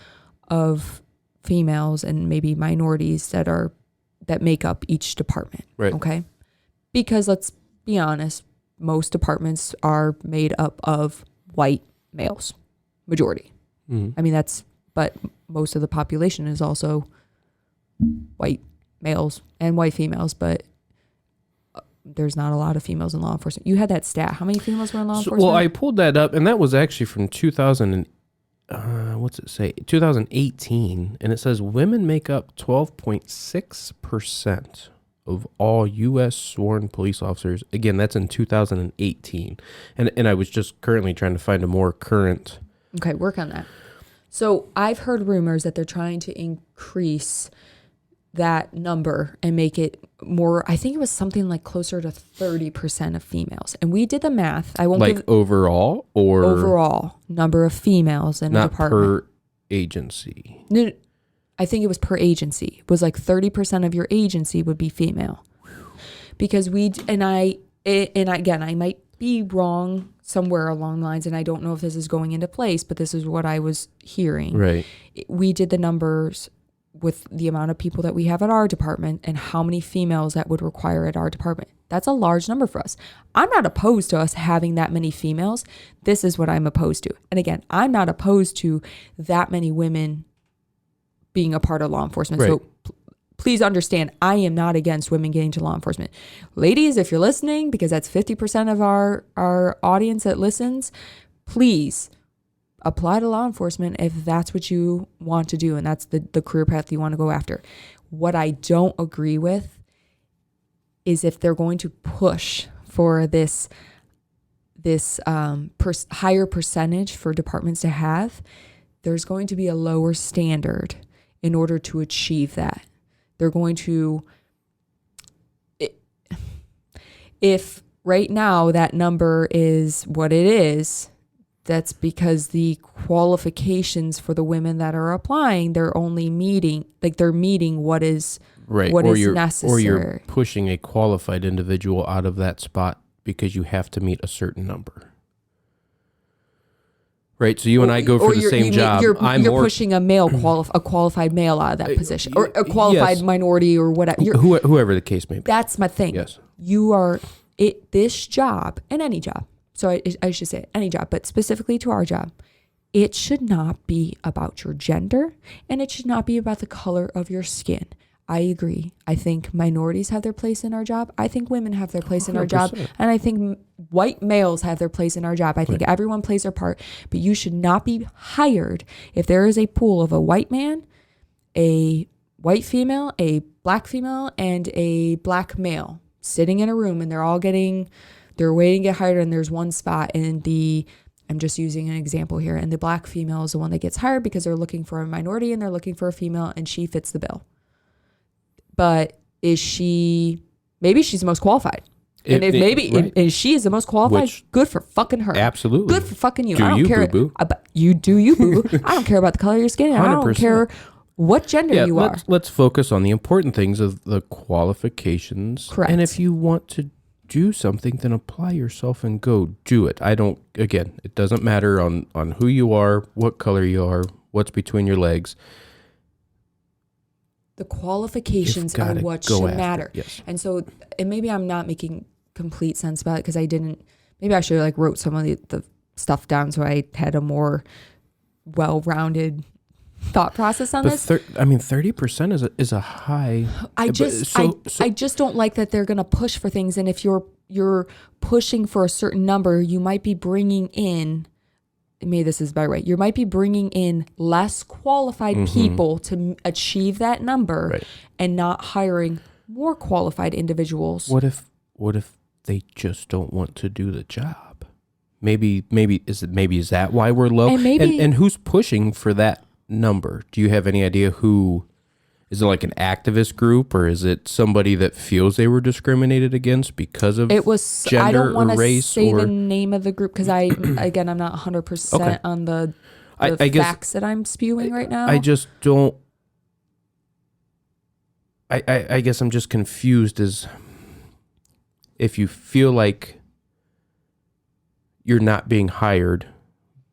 of females and maybe minorities that make up each department. Right. Okay. Because let's be honest, most departments are made up of white males, majority. Mm-hmm. I mean, but most of the population is also white males and white females, but there's not a lot of females in law enforcement. You had that stat. How many females were in law enforcement? Well, I pulled that up, and that was actually from 2018, and it says women make up 12.6% of all U.S. sworn police officers. Again, that's in 2018, and I was just currently trying to find a more current. Okay, work on that. So I've heard rumors that they're trying to increase that number and make it more, I think it was something like closer to 30% of females. And we did the math. I won't like overall or overall number of females in a department. Not per agency. No, I think it was per agency. It was like 30% of your agency would be female. Because again, I might be wrong somewhere along the lines, and I don't know if this is going into place, but this is what I was hearing. Right. We did the numbers with the amount of people that we have at our department and how many females that would require at our department. That's a large number for us. I'm not opposed to us having that many females. This is what I'm opposed to. And again, I'm not opposed to that many women being a part of law enforcement. Right. So please understand, I am not against women getting to law enforcement. Ladies, if you're listening, because that's 50% of our audience that listens, please apply to law enforcement if that's what you want to do and that's the career path you want to go after. What I don't agree with is if they're going to push for this higher percentage for departments to have, there's going to be a lower standard in order to achieve that. They're going to, if right now that number is what it is, that's because the qualifications for the women that are applying, they're meeting what is right. What is necessary. Or you're pushing a qualified individual out of that spot because you have to meet a certain number. Right, so you and I go for the same job. You're pushing a qualified male out of that position, or a qualified minority, or whatever. Whoever the case may be. That's my thing. Yes, this job and any job. So I should say any job, but specifically to our job, it should not be about your gender, and it should not be about the color of your skin. I agree. I think minorities have their place in our job. I think women have their place in our job. 100%. And I think white males have their place in our job. I think everyone plays their part. But you should not be hired if there is a pool of a white man, a white female, a black female, and a black male sitting in a room, and they're waiting to get hired, and there's one spot, and I'm just using an example here, and the black female is the one that gets hired because they're looking for a minority and they're looking for a female, and she fits the bill. But maybe she's the most qualified. And she is the most qualified, good for fucking her. Absolutely. Good for fucking you. Do I don't you, care. boo-boo. You do you, boo. I don't care about the color of your skin. I don't 100%. care what gender you are. Let's focus on the important things of the qualifications. Correct. And if you want to do something, then apply yourself and go do it. It doesn't matter on who you are, what color you are, what's between your legs. The qualifications are what should matter. Yes. And so, and maybe I'm not making complete sense about it because maybe I should have wrote some of the stuff down so I had a more well-rounded thought process on this. 30% is a high. I just don't like that they're going to push for things. And if you're pushing for a certain number, you might be bringing in, maybe this is by right, you might be bringing in less qualified people to achieve that number and not hiring more qualified individuals. What if they just don't want to do the job? Maybe is that why we're low? And who's pushing for that number? Do you have any idea who? Is it like an activist group, or is it somebody that feels they were discriminated against because of gender I don't want or to race? say the name of the group because I'm not 100% on the I guess, facts that I'm spewing right now. I just don't. I guess I'm just confused as if you feel like you're not being hired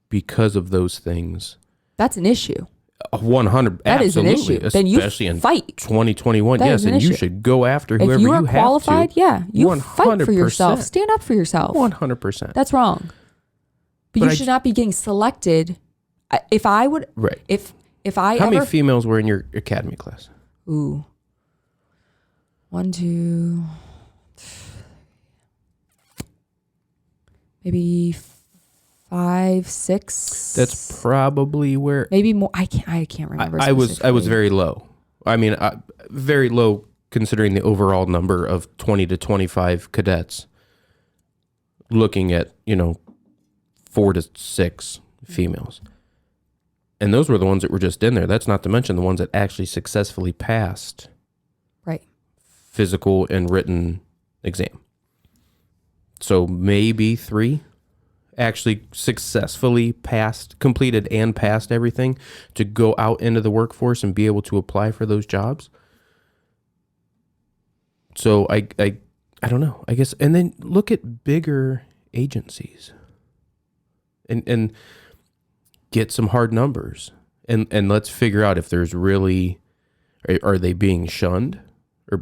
because of those things. That's an issue. 100. That is an issue. Then you especially in fight. 2021. That yes, and issue. you should go after whoever if you are have qualified, to. you 100%. fight for yourself. Stand up for yourself. 100%. That's wrong. But you should not be getting selected. If I would, right? If I how ever, many females were in your academy class? Ooh, 1, 2, maybe 5, 6. That's probably where maybe more. I can't remember. I was very low. I mean, very low considering the overall number of 20 to 25 cadets. Looking at 4 to 6 females, and those were the ones that were just in there. That's not to mention the ones that actually successfully passed physical and written exam. So maybe 3 actually successfully completed and passed everything to go out into the workforce and be able to apply for those jobs. So I don't know, I guess. And then look at bigger agencies and get some hard numbers and let's figure out if there's really, are they being shunned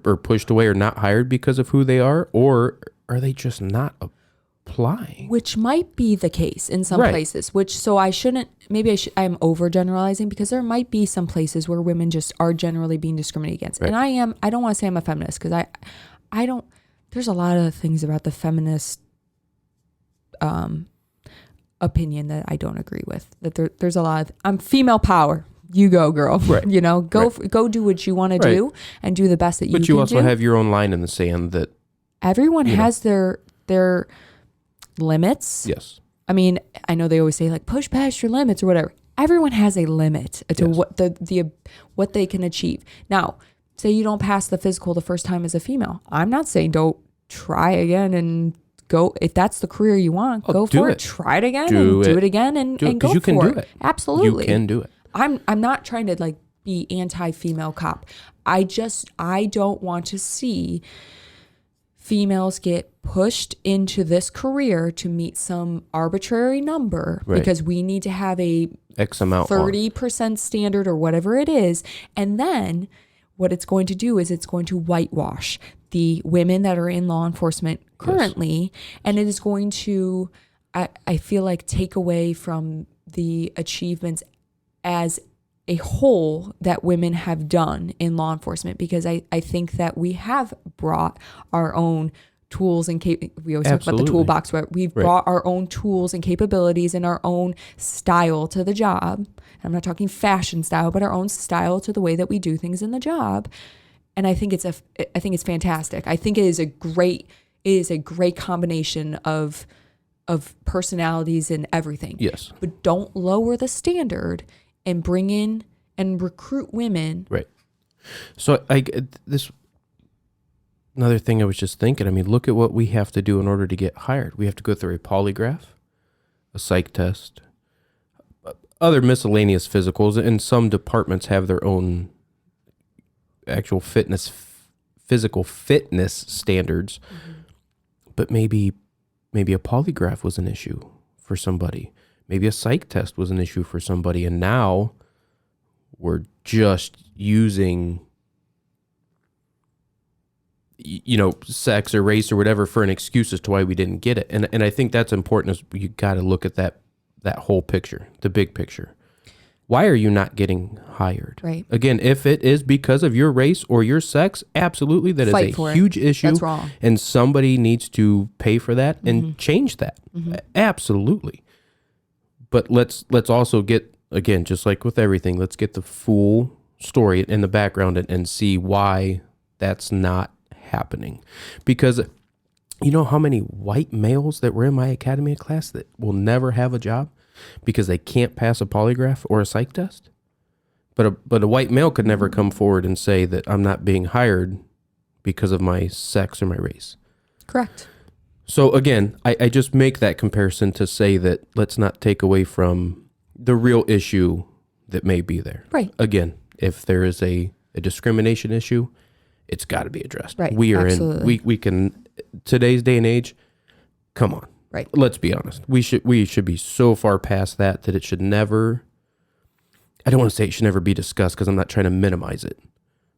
or pushed away or not hired because of who they are, or are they just not applying? Which might be the case in some places, so I shouldn't, I'm overgeneralizing because there might be some places where women just are generally being discriminated against. And I don't want to say I'm a feminist because I don't, there's a lot of things about the feminist opinion that I don't agree with. That there's a lot of, I'm female power. You go, girl. Right. Go do what you want to do and do the best that you can do. But you also have your own line in the sand that everyone has their limits. Yes. I mean, I know they always say push past your limits or whatever. Everyone has a limit to what they can achieve. Now, say you don't pass the physical the first time as a female. I'm not saying don't try again and go. If that's the career you want, go for it. Try it again and do it again and go you can for do it. Absolutely. You can do it. I'm not trying to be anti-female cop. I don't want to see females get pushed into this career to meet some arbitrary number because we need to have a X amount 30% standard or whatever it is. And then what it's going to do is it's going to whitewash the women that are in law enforcement currently. Yes. And it is going to, I feel take away from the achievements as a whole that women have done in law enforcement, because I think that we have brought our own tools and we always talk about the toolbox, where we've brought our own tools and capabilities and our own style to the job. I'm not talking fashion style, but our own style to the way that we do things in the job. And I think it's fantastic. I think it is a great combination of personalities and everything. Yes. But don't lower the standard and bring in and recruit women. Right. So this another thing I was just thinking, I mean, look at what we have to do in order to get hired. We have to go through a polygraph, a psych test, other miscellaneous physicals, and some departments have their own actual physical fitness standards. Mm-hmm. But maybe a polygraph was an issue for somebody. Maybe a psych test was an issue for somebody. And now we're just using, sex or race or whatever for an excuse as to why we didn't get it. And I think that's important, is you got to look at that whole picture, the big picture. Why are you not getting hired? Right. Again, if it is because of your race or your sex, absolutely, that Fight is a huge issue. That's wrong. And somebody needs to pay for that and Mm-hmm. change that. Mm-hmm. Absolutely. But let's also get, again, just like with everything, let's get the full story in the background and see why that's not happening. Because you know how many white males that were in my academy class that will never have a job because they can't pass a polygraph or a psych test? But a white male could never come forward and say that I'm not being hired because of my sex or my race. Correct. So again, I just make that comparison to say that let's not take away from the real issue that may be there. Right. Again, if there is a discrimination issue, it's got to be addressed. Right. We are Absolutely. we can, today's day and age, come on. Right. Let's be honest. We should be so far past that it should never, I don't want to say it should never be discussed because I'm not trying to minimize it,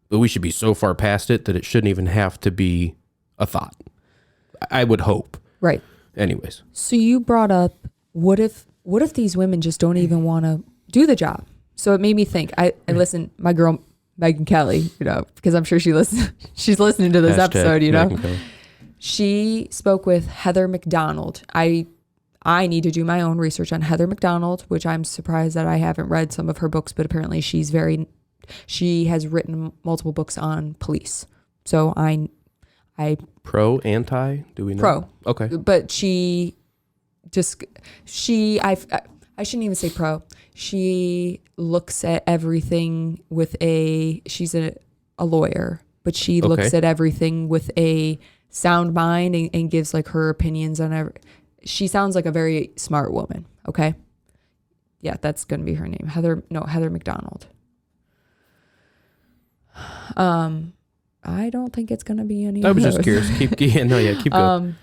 but we should be so far past it that it shouldn't even have to be a thought. I would hope. Right. Anyways. So you brought up, what if these women just don't even want to do the job? So it made me think. I listen, my girl Megan Kelly, because I'm sure she's listening to this episode, She spoke with Heather McDonald. I need to do my own research on Heather McDonald, which I'm surprised that I haven't read some of her books, but apparently she has written multiple books on police. So I pro, anti, do we know? Pro. Okay. But I shouldn't even say pro. She looks at everything with she's a lawyer, but she looks at everything with a sound mind and gives like her opinions on she sounds like a very smart woman. Okay. Yeah, that's going to be her name. Heather McDonald. I don't think it's going to be any. I was just curious. Keep going.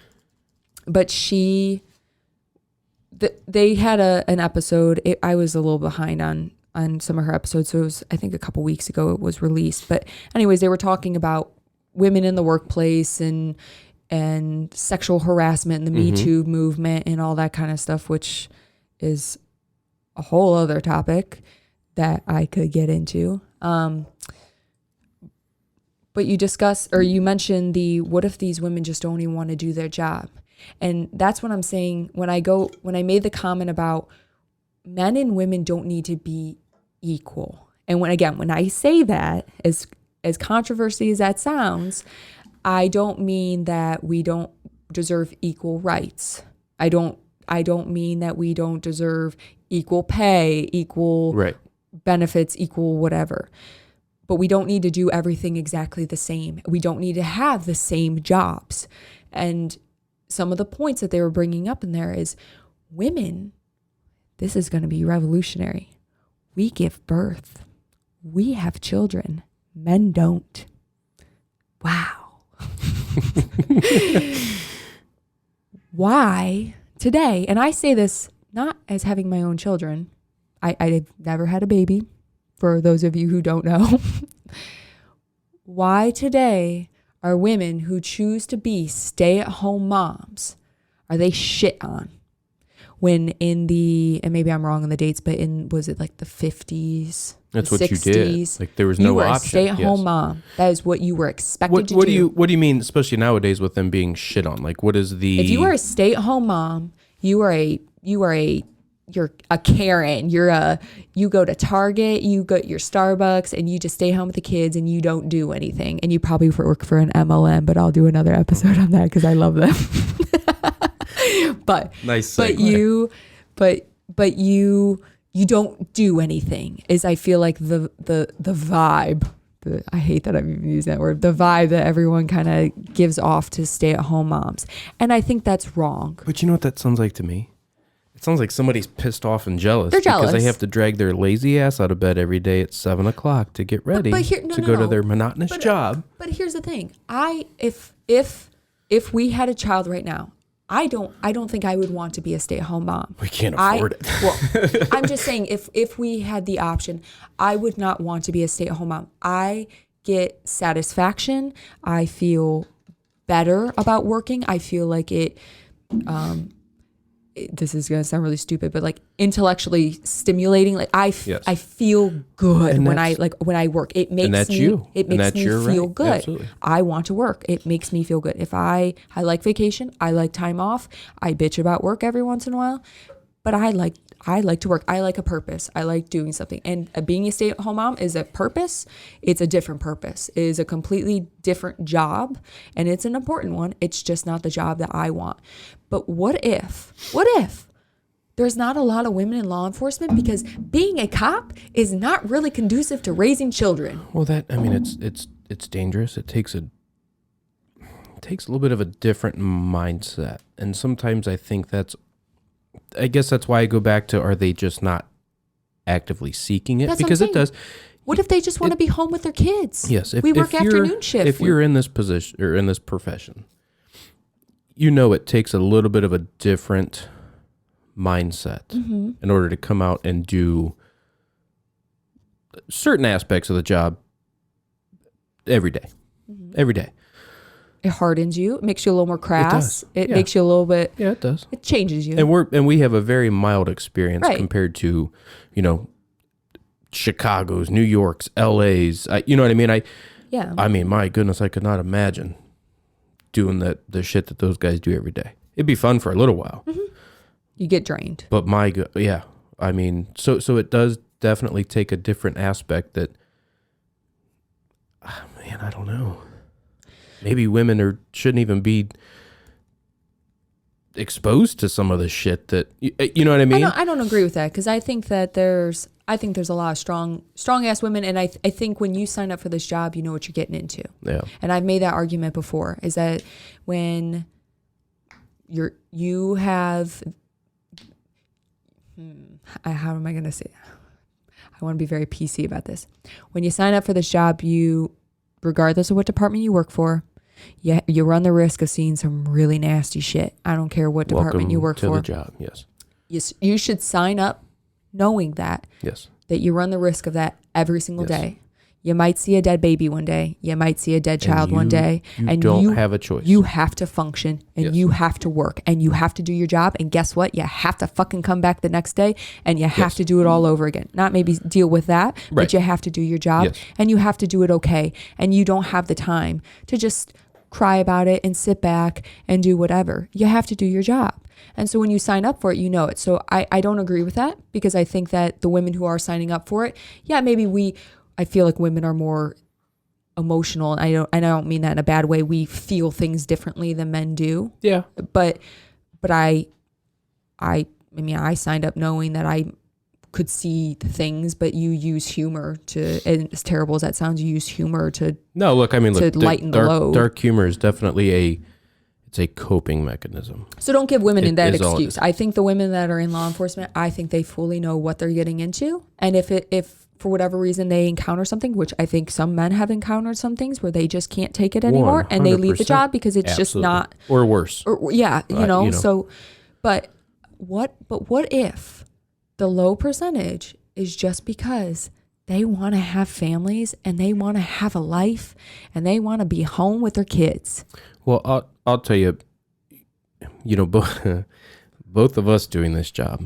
But they had an episode. I was a little behind on some of her episodes, so it was, I think, a couple weeks ago it was released. But anyways, they were talking about women in the workplace and sexual harassment and the Me Too movement and all that kind of stuff, which is a whole other topic that I could get into. But you mentioned what if these women just don't even want to do their job? And that's what I'm saying when I made the comment about men and women don't need to be equal. And when I say that, as controversy as that sounds, I don't mean that we don't deserve equal rights. I don't mean that we don't deserve equal pay, equal benefits, equal whatever. But we don't need to do everything exactly the same. We don't need to have the same jobs. And some of the points that they were bringing up in there is women, this is going to be revolutionary. We give birth. We have children. Men don't. Wow. Why today? And I say this not as having my own children. I've never had a baby, for those of you who don't know. Why today are women who choose to be stay-at-home moms, are they shit on? when in the, and maybe I'm wrong on the dates, but was it like the 50s? That's the what 60s, you did. Like there was you no were option. a stay-at-home Yes. mom. That is what you were expected to What do. What do you mean, especially nowadays with them being shit on? Like, what is the? If you are a stay-at-home mom, you're a Karen. You go to Target, you go to your Starbucks, and you just stay home with the kids and you don't do anything. And you probably work for an MLM, but I'll do another episode on that because I love them. But Nice segue. but you don't do anything. Is I feel like the vibe. I hate that I'm even using that word. The vibe that everyone kind of gives off to stay-at-home moms, and I think that's wrong. But you know what that sounds like to me? It sounds like somebody's pissed off and jealous. They're jealous. Because they have to drag their lazy ass out of bed every day at 7 o'clock to get ready to go to their monotonous job. But here's the thing. If we had a child right now, I don't think I would want to be a stay-at-home mom. We can't afford it. Well, I'm just saying if we had the option, I would not want to be a stay-at-home mom. I get satisfaction. I feel better about working. I feel like this is going to sound really stupid, but like intellectually stimulating. Like I feel good when I work. It makes me feel good. Absolutely. I want to work. It makes me feel good. If I like vacation, I like time off. I bitch about work every once in a while, but I like to work. I like a purpose. I like doing something. And being a stay-at-home mom is a purpose. It's a different purpose. It is a completely different job, and it's an important one. It's just not the job that I want. But what if there's not a lot of women in law enforcement because being a cop is not really conducive to raising children? Well, it's dangerous. It takes a little bit of a different mindset, and sometimes I think I guess that's why I go back to, are they just not actively seeking it? That's because what I'm it does. What if they just want to be home with their kids? Yes. We work afternoon shift. If you're in this position or in this profession, you know it takes a little bit of a different mindset in order to come out and do certain aspects of the job every day. Every day. It hardens you. It makes you a little more crass. It Yeah. makes you a little bit. Yeah, it does. It changes you. And we have a very mild experience Right. compared to, Chicago's, New York's, LA's. You know what I mean? Yeah. I mean, my goodness, I could not imagine doing the shit that those guys do every day. It'd be fun for a little while, You get drained. but yeah. I mean, so it does definitely take a different aspect that. Man, I don't know. Maybe women shouldn't even be exposed to some of the shit that you know what I mean. I don't agree with that because I think there's a lot of strong ass women, and I think when you sign up for this job, you know what you're getting into. Yeah. And I've made that argument before, is that when you have how am I going to say that? I want to be very PC about this. When you sign up for this job, regardless of what department you work for, you run the risk of seeing some really nasty shit. I don't care what department you work for. Welcome to the job, yes. You should sign up knowing that you run the risk of that every single day. You might see a dead baby one day. You might see a dead child one day. And you have a choice. You have to function, and you have to work, and you have to do your job. And guess what? You have to fucking come back the next day, and you have to do it all over again. Not maybe deal with that, but you have to do your job, and you have to do it okay. And you don't have the time to just cry about it and sit back and do whatever. You have to do your job. And so when you sign up for it, you know it. So I don't agree with that, because I think that the women who are signing up for it, maybe I feel like women are more emotional, and I don't mean that in a bad way. We feel things differently than men do. Yeah. But I mean, I signed up knowing that I could see things, but you use humor to, and as terrible as that sounds, you use humor to lighten the load. Dark humor is definitely it's a coping mechanism. So don't give women that excuse. I think the women that are in law enforcement, I think they fully know what they're getting into. And if for whatever reason they encounter something, which I think some men have encountered some things where they just can't take it anymore, 100%. And they leave the job because it's just not, or worse. So, but what if the low percentage is just because they want to have families and they want to have a life and they want to be home with their kids? Well, I'll tell you, both of us doing this job.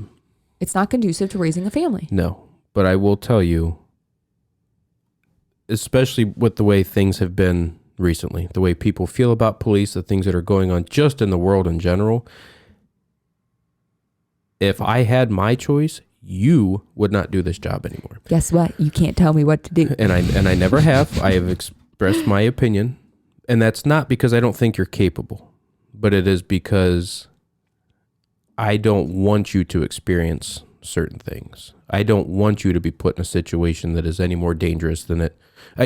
It's not conducive to raising a family. No, but I will tell you, especially with the way things have been recently, the way people feel about police, the things that are going on just in the world in general, if I had my choice, you would not do this job anymore. Guess what? You can't tell me what to do. And I never have. I have expressed my opinion, and that's not because I don't think you're capable, but it is because I don't want you to experience certain things. I don't want you to be put in a situation that is any more dangerous than it.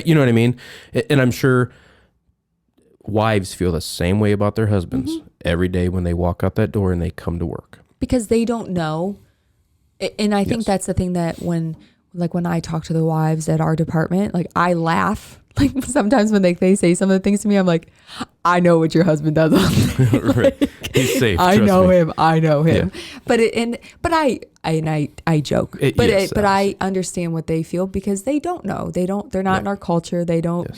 You know what I mean? And I'm sure wives feel the same way about their husbands every day when they walk out that door and they come to work. Because they don't know. And I think that's the thing that when I talk to the wives at our department, like I laugh. Like sometimes when they say some of the things to me, I'm like, I know what your husband does. Right. He's safe. I know me. him. I know him. Yeah. But I joke. But I understand what they feel because they don't know. They're not in our culture. They don't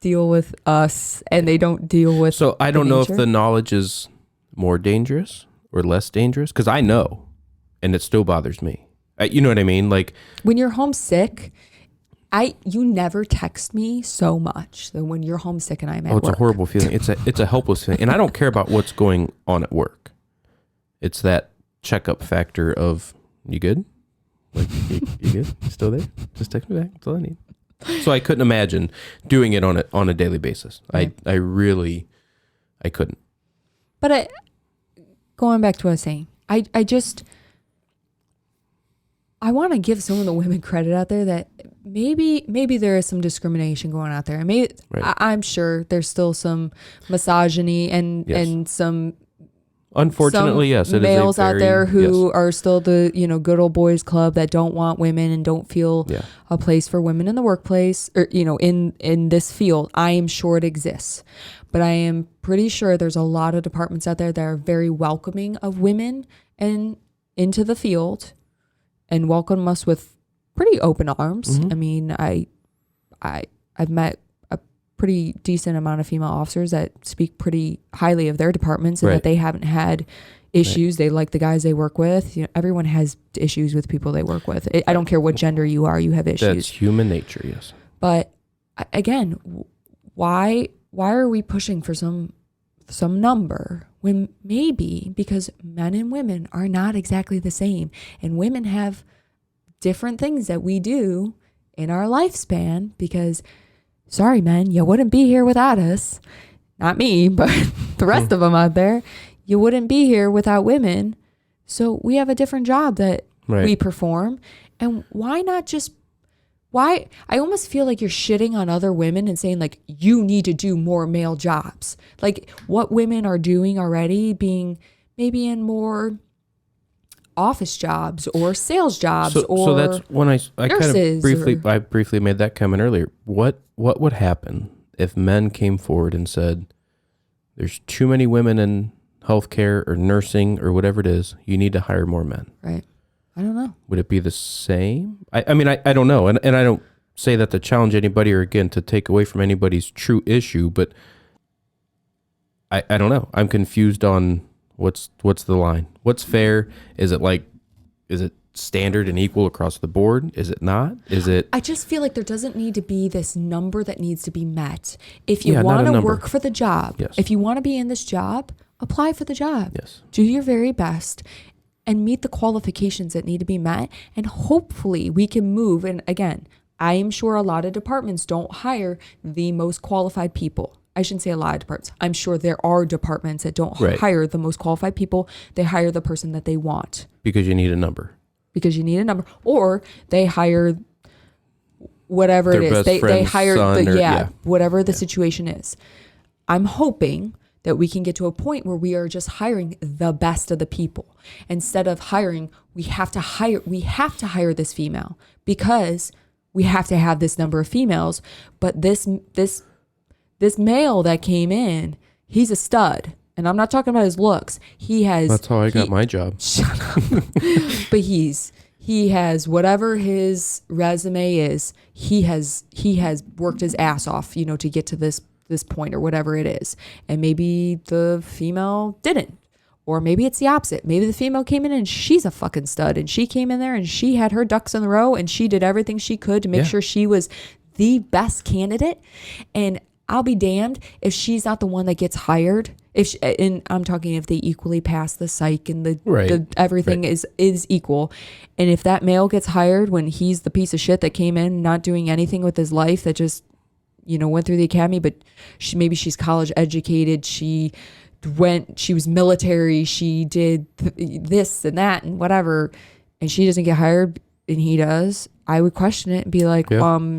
deal with us, and they don't deal with. So I don't know if the knowledge is more dangerous or less dangerous, because I know, and it still bothers me. You know what I mean? Like when you're homesick, you never text me so much than when you're homesick and I'm at work. It's a horrible feeling. It's a helpless feeling. And I don't care about what's going on at work. It's that checkup factor of, you good? Like, you good? You still there? Just text me back. That's all I need. So I couldn't imagine doing it on a daily basis. Right. I couldn't. But going back to what I was saying, I want to give some of the women credit out there that maybe there is some discrimination going out there. Right. I'm sure there's still some misogyny and some, unfortunately, yes, it males is out there who are still the good old boys club that don't want women and don't feel a place for women in the workplace or in this field. I am sure it exists, but I am pretty sure there's a lot of departments out there that are very welcoming of women and into the field and welcome us with pretty open arms. I mean, I've met a pretty decent amount of female officers that speak pretty highly of their departments and that they haven't had issues. They like the guys they work with. Everyone has issues with people they work with. I don't care what gender you are, you have issues. That's human nature, yes. But again, why are we pushing for some number when maybe because men and women are not exactly the same, and women have different things that we do in our lifespan because, sorry, men, you wouldn't be here without us. Not me, but the rest of them out there. You wouldn't be here without women. So we have a different job that we perform. And why not just, I almost feel like you're shitting on other women and saying like, you need to do more male jobs. Like what women are doing already, being maybe in more office jobs or sales jobs so that's when I kind of briefly made that comment earlier. What would happen if men came forward and said, there's too many women in healthcare or nursing or whatever it is, you need to hire more men? Right. I don't know. Would it be the same? I mean, I don't know. And I don't say that to challenge anybody or again to take away from anybody's true issue, but I don't know. I'm confused on what's the line. What's fair? Is it standard and equal across the board? Is it not? I just feel like there doesn't need to be this number that needs to be met. If you want to work for the job, if you want to be in this job, apply for the job. Yes. Do your very best and meet the qualifications that need to be met. And hopefully we can move. And again, I am sure a lot of departments don't hire the most qualified people. I shouldn't say a lot of departments. I'm sure there are departments that don't hire the most qualified people. They hire the person that they want. Because you need a number. Or they hire whatever their it is. They hire whatever the situation is. I'm hoping that we can get to a point where we are just hiring the best of the people. Instead of hiring, we have to hire this female because we have to have this number of females. But this male that came in, he's a stud. And I'm not talking about his looks. That's how I got my job. Shut up. But he has whatever his resume is, he has worked his ass off, to get to this point or whatever it is. And maybe the female didn't. Or maybe it's the opposite. Maybe the female came in and she's a fucking stud and she came in there and she had her ducks in a row and she did everything she could to make sure she was the best candidate. And I'll be damned if she's not the one that gets hired. And I'm talking if they equally pass the psych and the everything is equal. And if that male gets hired when he's the piece of shit that came in not doing anything with his life, that just, went through the academy, but maybe she's college educated, she was military, she did this and that and whatever, and she doesn't get hired and he does, I would question it and be like,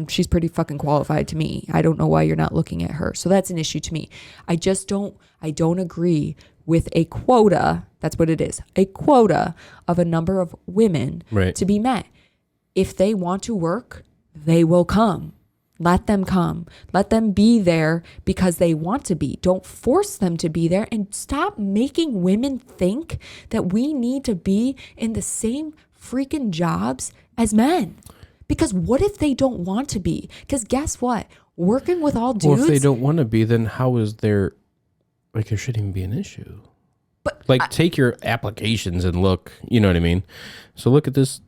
she's pretty fucking qualified to me. I don't know why you're not looking at her. So that's an issue to me. I don't agree with a quota. That's what it is. A quota of a number of women to be met. If they want to work, they will come. Let them come. Let them be there because they want to be. Don't force them to be there, and stop making women think that we need to be in the same freaking jobs as men. Because what if they don't want to be? Because guess what? Working with all dudes. Well, if they don't want to be, then how is there shouldn't even be an issue. But take your applications and look, you know what I mean? So look at this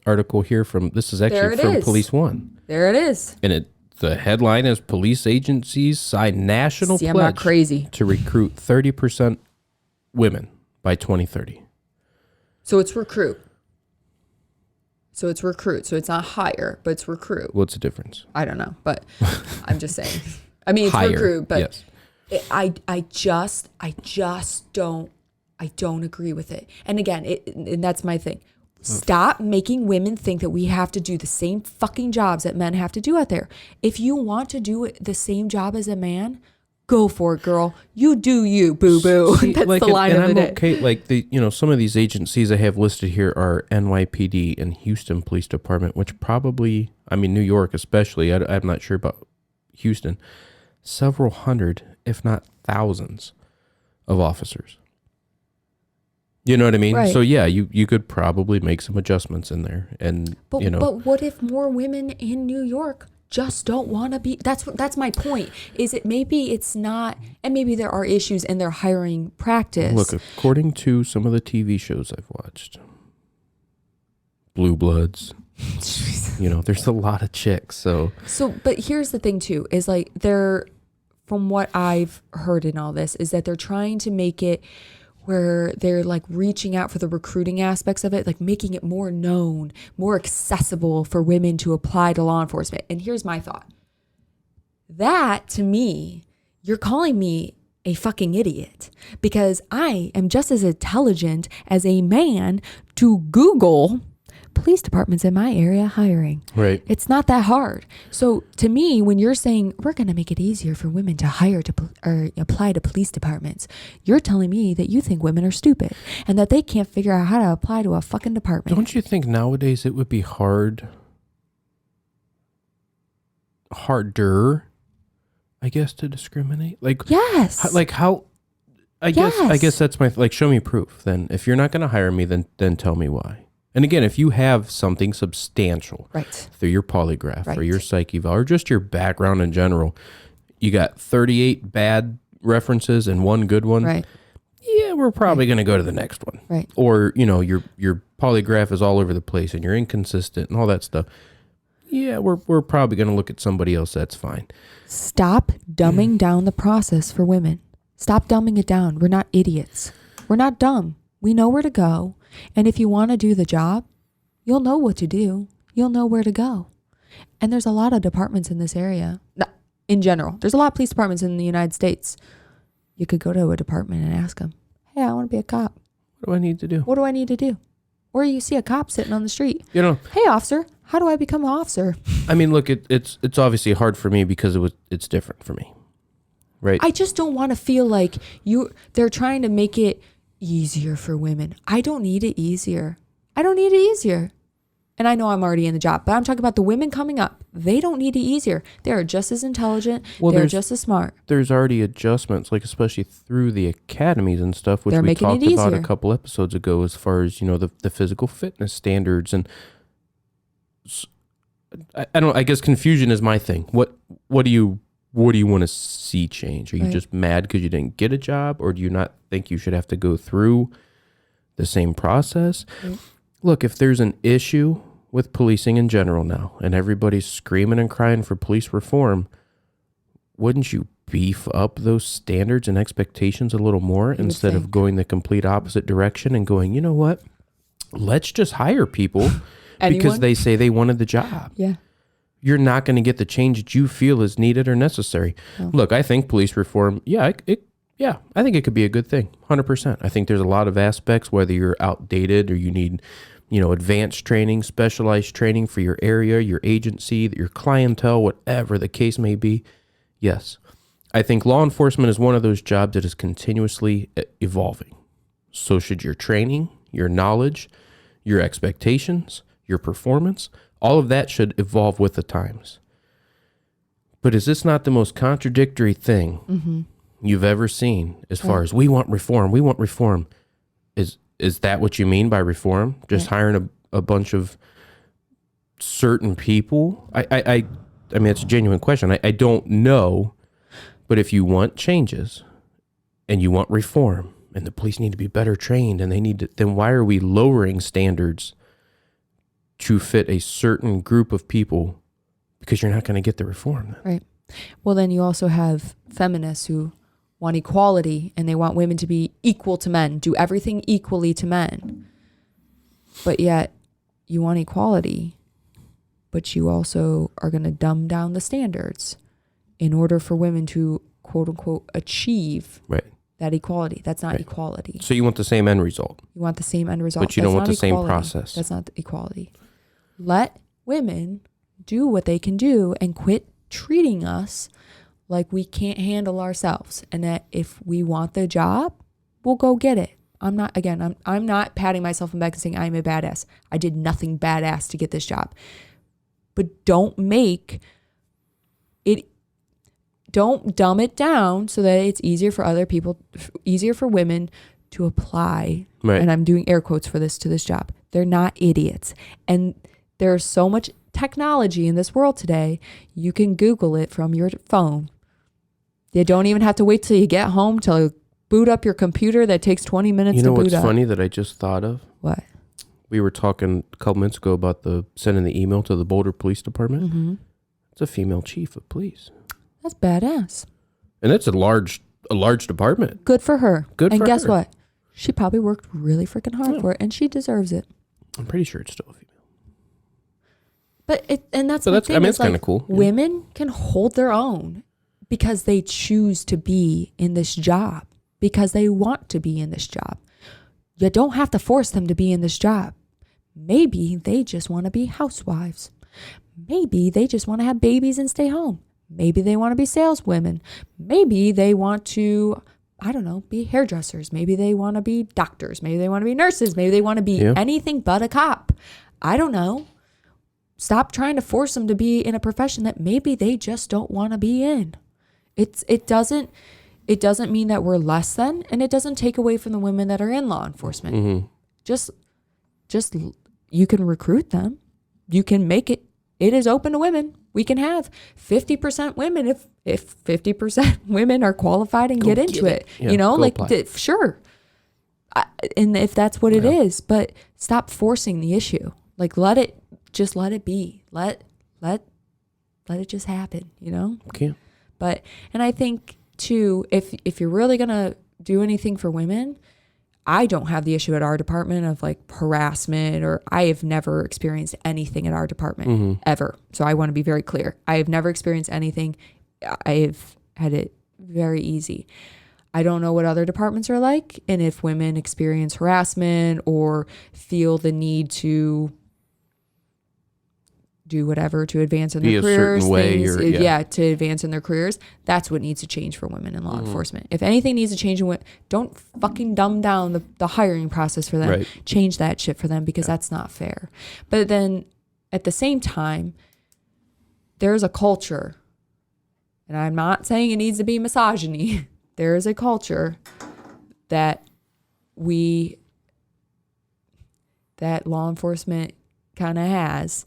article here this is actually from Police One. There it is. And the headline is police agencies sign national pledge I'm not crazy. to recruit 30% women by 2030. So it's recruit. So it's not hire, but it's recruit. What's the difference? I don't know, but I'm just saying. I mean, it's hire, recruit, but yes. I just don't agree with it. And again, and that's my thing. Stop making women think that we have to do the same fucking jobs that men have to do out there. If you want to do the same job as a man, go for it, girl. You do you, boo-boo. That's the line of the day. Okay, some of these agencies I have listed here are NYPD and Houston Police Department, which probably, New York especially, I'm not sure about Houston, several hundred, if not thousands of officers. You know what I mean? Right. So yeah, you could probably make some adjustments in there, and But what if more women in New York just don't want to be? That's my point. Is it maybe it's not, and maybe there are issues in their hiring practice. Look, according to some of the TV shows I've watched, Blue Bloods, there's a lot of chicks. So, but here's the thing too: is from what I've heard in all this, is that they're trying to make it where they're reaching out for the recruiting aspects of it, making it more known, more accessible for women to apply to law enforcement. And here's my thought. That, to me, you're calling me a fucking idiot, because I am just as intelligent as a man to Google police departments in my area hiring. Right. It's not that hard. So to me, when you're saying we're going to make it easier for women to hire or apply to police departments, you're telling me that you think women are stupid and that they can't figure out how to apply to a fucking department. Don't you think nowadays it would be harder, I guess, to discriminate? Yes. I guess that's my, show me proof. Then if you're not going to hire me, then tell me why. And again, if you have something substantial through your polygraph or your psych eval or just your background in general, you got 38 bad references and one good one. Right. Yeah, we're probably going to go to the next one. Right. Or, your polygraph is all over the place and you're inconsistent and all that stuff. Yeah, we're probably going to look at somebody else. That's fine. Stop dumbing down the process for women. Stop dumbing it down. We're not idiots. We're not dumb. We know where to go. And if you want to do the job, you'll know what to do. You'll know where to go. And there's a lot of departments in this area. In general, there's a lot of police departments in the United States. You could go to a department and ask them, hey, I want to be a cop. What do I need to do? What do I need to do? Or you see a cop sitting on the street. Hey, officer, how do I become an officer? Look, it's obviously hard for me because it's different for me. Right. I just don't want to feel like they're trying to make it easier for women. I don't need it easier. And I know I'm already in the job, but I'm talking about the women coming up. They don't need it easier. They are just as intelligent. They're just as smart. There's already adjustments, especially through the academies and stuff, which we talked about a couple episodes ago, as far as, the physical fitness standards. And I guess confusion is my thing. What do you what do you want to see change? Are you Right. just mad because you didn't get a job, or do you not think you should have to go through the same process? Right. Look, if there's an issue with policing in general now and everybody's screaming and crying for police reform, wouldn't you beef up those standards and expectations a little more instead of think. going the complete opposite direction and going, you know what? Let's just hire people because Anyone? they say they wanted the job. Yeah. You're not going to get the change that you feel is needed or necessary. No. Look, I think police reform, I think it could be a good thing, 100%. I think there's a lot of aspects, whether you're outdated or you need, advanced training, specialized training for your area, your agency, your clientele, whatever the case may be. Yes. I think law enforcement is one of those jobs that is continuously evolving. So should your training, your knowledge, your expectations, your performance, all of that should evolve with the times. But is this not the most contradictory thing you've ever seen as far as we want reform? Is that what you mean by reform? Just hiring a bunch of certain people? I mean, it's a genuine question. I don't know. But if you want changes and you want reform and the police need to be better trained and then why are we lowering standards to fit a certain group of people? Because you're not going to get the reform. Right. Well, then you also have feminists who want equality and they want women to be equal to men, do everything equally to men. But yet you want equality, but you also are going to dumb down the standards in order for women to, quote unquote, achieve that equality. That's not equality. So you want the same end result. You want the same end result. But you don't want the same process. That's not equality. Let women do what they can do and quit treating us like we can't handle ourselves. And that if we want the job, we'll go get it. I'm not patting myself on the back and saying I'm a badass. I did nothing badass to get this job. But don't dumb it down so that it's easier for other people, easier for women to apply. Right. And I'm doing air quotes for this to this job. They're not idiots. And there's so much technology in this world today. You can Google it from your phone. You don't even have to wait till you get home to boot up your computer that takes 20 minutes to boot up. You know what's funny that I just thought of? What? We were talking a couple minutes ago about sending the email to the Boulder Police Department. Mm-hmm. It's a female chief of police. That's badass. And it's a large department. Good for her. Good for her. And guess what? She probably worked really freaking hard for it, and she deserves it. I'm pretty sure it's still a female. But that's So the that's thing. I mean, it's like, kind of cool. Yeah. Women can hold their own because they choose to be in this job, because they want to be in this job. You don't have to force them to be in this job. Maybe they just want to be housewives. Maybe they just want to have babies and stay home. Maybe they want to be saleswomen. Maybe they want to, I don't know, be hairdressers. Maybe they want to be doctors. Maybe they want to be nurses. Maybe they want to be anything but a cop. I don't know. Stop trying to force them to be in a profession that maybe they just don't want to be in. It doesn't mean that we're less than, and it doesn't take away from the women that are in law enforcement. Mm-hmm. Just you can recruit them. You can make it. It is open to women. We can have 50% women if 50% women are qualified and get into it. Yeah, sure. And if that's what it is, but stop forcing the issue. Like let it be. Let it just happen, Okay. But, and I think too, if you're really going to do anything for women, I don't have the issue at our department of like harassment, or I have never experienced anything at our department ever. So I want to be very clear. I have never experienced anything. I've had it very easy. I don't know what other departments are like, and if women experience harassment or feel the need to do whatever to advance in their careers, to advance in their careers, that's what needs to change for women in law enforcement. If anything needs to change, don't fucking dumb down the hiring process for them. Right. Change that shit for them, because that's not fair. But then at the same time, there's a culture, and I'm not saying it needs to be misogyny. There is a culture that law enforcement kind of has.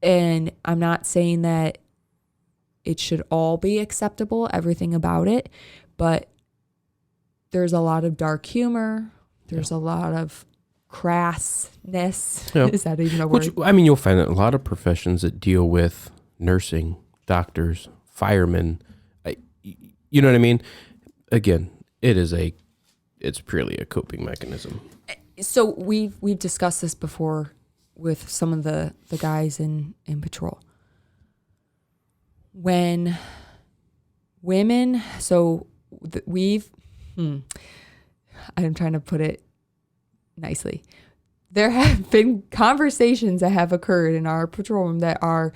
And I'm not saying that it should all be acceptable, everything about it. But there's a lot of dark humor. There's a lot of crassness. Yeah. Is that even a word? Which, I mean, you'll find that a lot of professions that deal with nursing, doctors, firemen, you know what I mean? Again, it's purely a coping mechanism. So we've discussed this before with some of the guys in patrol. When women, I'm trying to put it nicely. There have been conversations that have occurred in our patrol room that are,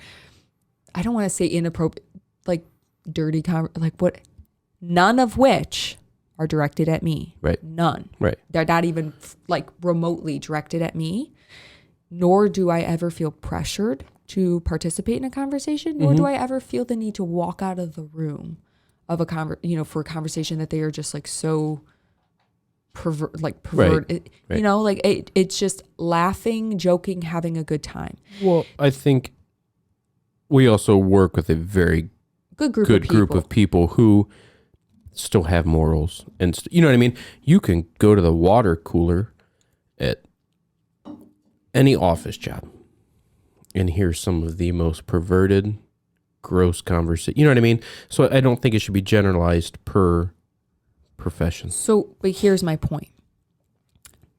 I don't want to say inappropriate, like dirty, none of which are directed at me. Right. None. Right. They're not even like remotely directed at me, nor do I ever feel pressured to participate in a conversation, nor do I ever feel the need to walk out of the room of for a conversation that they are just like so pervert. Right. You know, like it's just laughing, joking, having a good time. Well, I think we also work with a very good group of people who still have morals, and you know what I mean? You can go to the water cooler at any office job and hear some of the most perverted, gross conversation. You know what I mean? So I don't think it should be generalized per profession. So, but here's my point.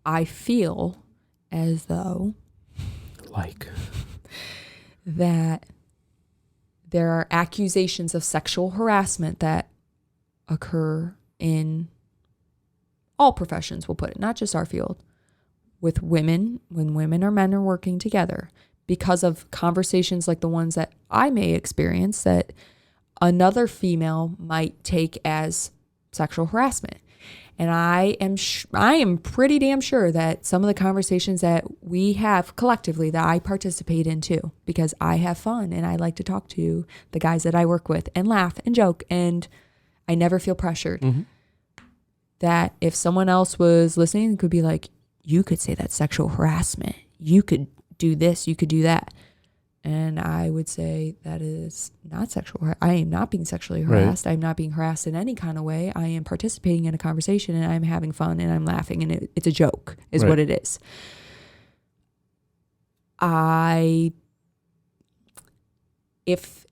I feel as though that there are accusations of sexual harassment that occur in all professions, we'll put it, not just our field, with women, when women or men are working together, because of conversations like the ones that I may experience that another female might take as sexual harassment. And I am pretty damn sure that some of the conversations that we have collectively that I participate in too, because I have fun and I like to talk to the guys that I work with and laugh and joke, and I never feel pressured. That if someone else was listening, it could be like, you could say that's sexual harassment. You could do this, you could do that. And I would say that is not sexual. I am not being sexually harassed. Right. I'm not being harassed in any kind of way. I am participating in a conversation and I'm having fun and I'm laughing and it's a joke is what it is.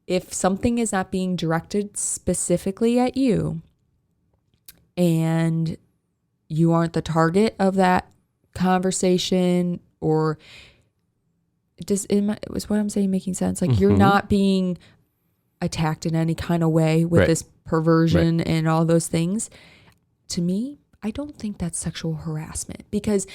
If something is not being directed specifically at you and you aren't the target of that conversation, or was what I'm saying making sense? Like you're not being attacked in any kind of way with this perversion and all those things. To me, I don't think that's sexual harassment, because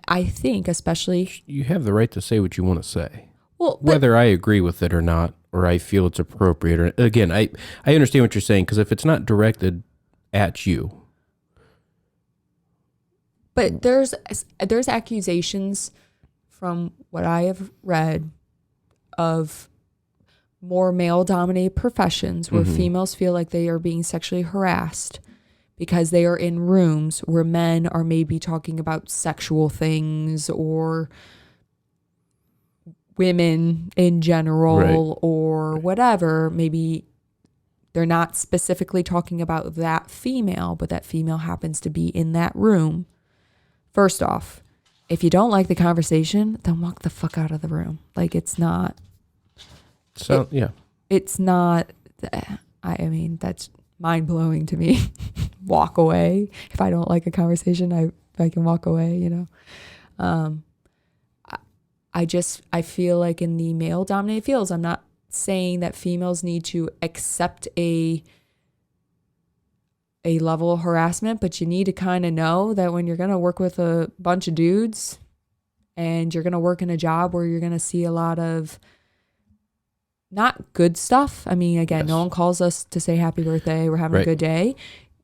I think especially you have the right to say what you want to say. Well, whether I agree with it or not, or I feel it's appropriate, or again, I understand what you're saying, because if it's not directed at you. But there's accusations from what I have read of more male-dominated professions where females feel like they are being sexually harassed because they are in rooms where men are maybe talking about sexual things or women in general or whatever. Maybe they're not specifically talking about that female, but that female happens to be in that room. First off, if you don't like the conversation, then walk the fuck out of the room. Like it's not. So it's not. I mean, that's mind blowing to me. Walk away. If I don't like a conversation, I can walk away. You know. I feel like in the male dominated fields, I'm not saying that females need to accept a level of harassment, but you need to kind of know that when you're going to work with a bunch of dudes and you're going to work in a job where you're going to see a lot of not good stuff. I mean, again, no one calls us to say happy birthday, we're having a good day.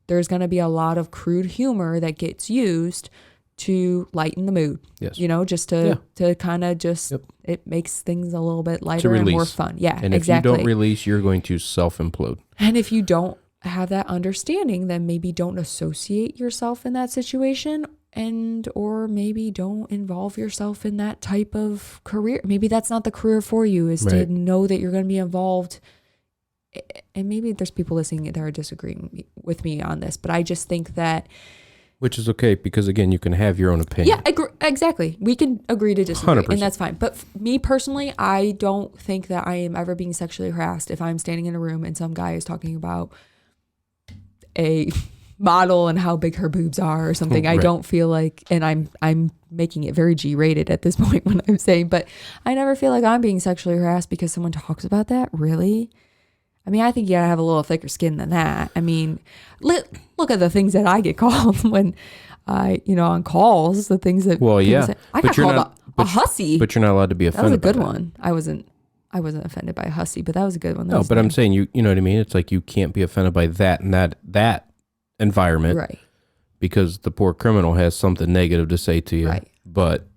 There's going to be a lot of crude humor that gets used to lighten the mood. Yes. You know, just to kind of just, it makes things a little bit lighter and more fun. Yeah, and if you don't release, you're going to self-implode. And if you don't have that understanding, then maybe don't associate yourself in that situation, and or maybe don't involve yourself in that type of career. Maybe that's not the career for you, is to know that you're going to be involved and maybe there's people listening that are disagreeing with me on this, but I just think that, which is okay, because again, you can have your own opinion. yeah, exactly. We can agree to disagree, 100%. and that's fine. But me personally, I don't think that I am ever being sexually harassed if I'm standing in a room and some guy is talking about a model and how big her boobs are or something. I Right. don't feel like, and I'm making it very G-rated at this point when I'm saying, but I never feel like I'm being sexually harassed because someone talks about that. Really? I mean, I think you gotta have a little thicker skin than that. I mean, look at the things that I get called when I, on calls, the things that Well, people yeah, say. I but got you're called not- a hussy. But you're not allowed to be That was offended. a good by one. I wasn't offended by a hussy, but that was a good one. That No, was but I'm nice. saying you know what I mean? It's like you can't be offended by that and that environment, Right. because the poor criminal has something negative to say to you. Right. But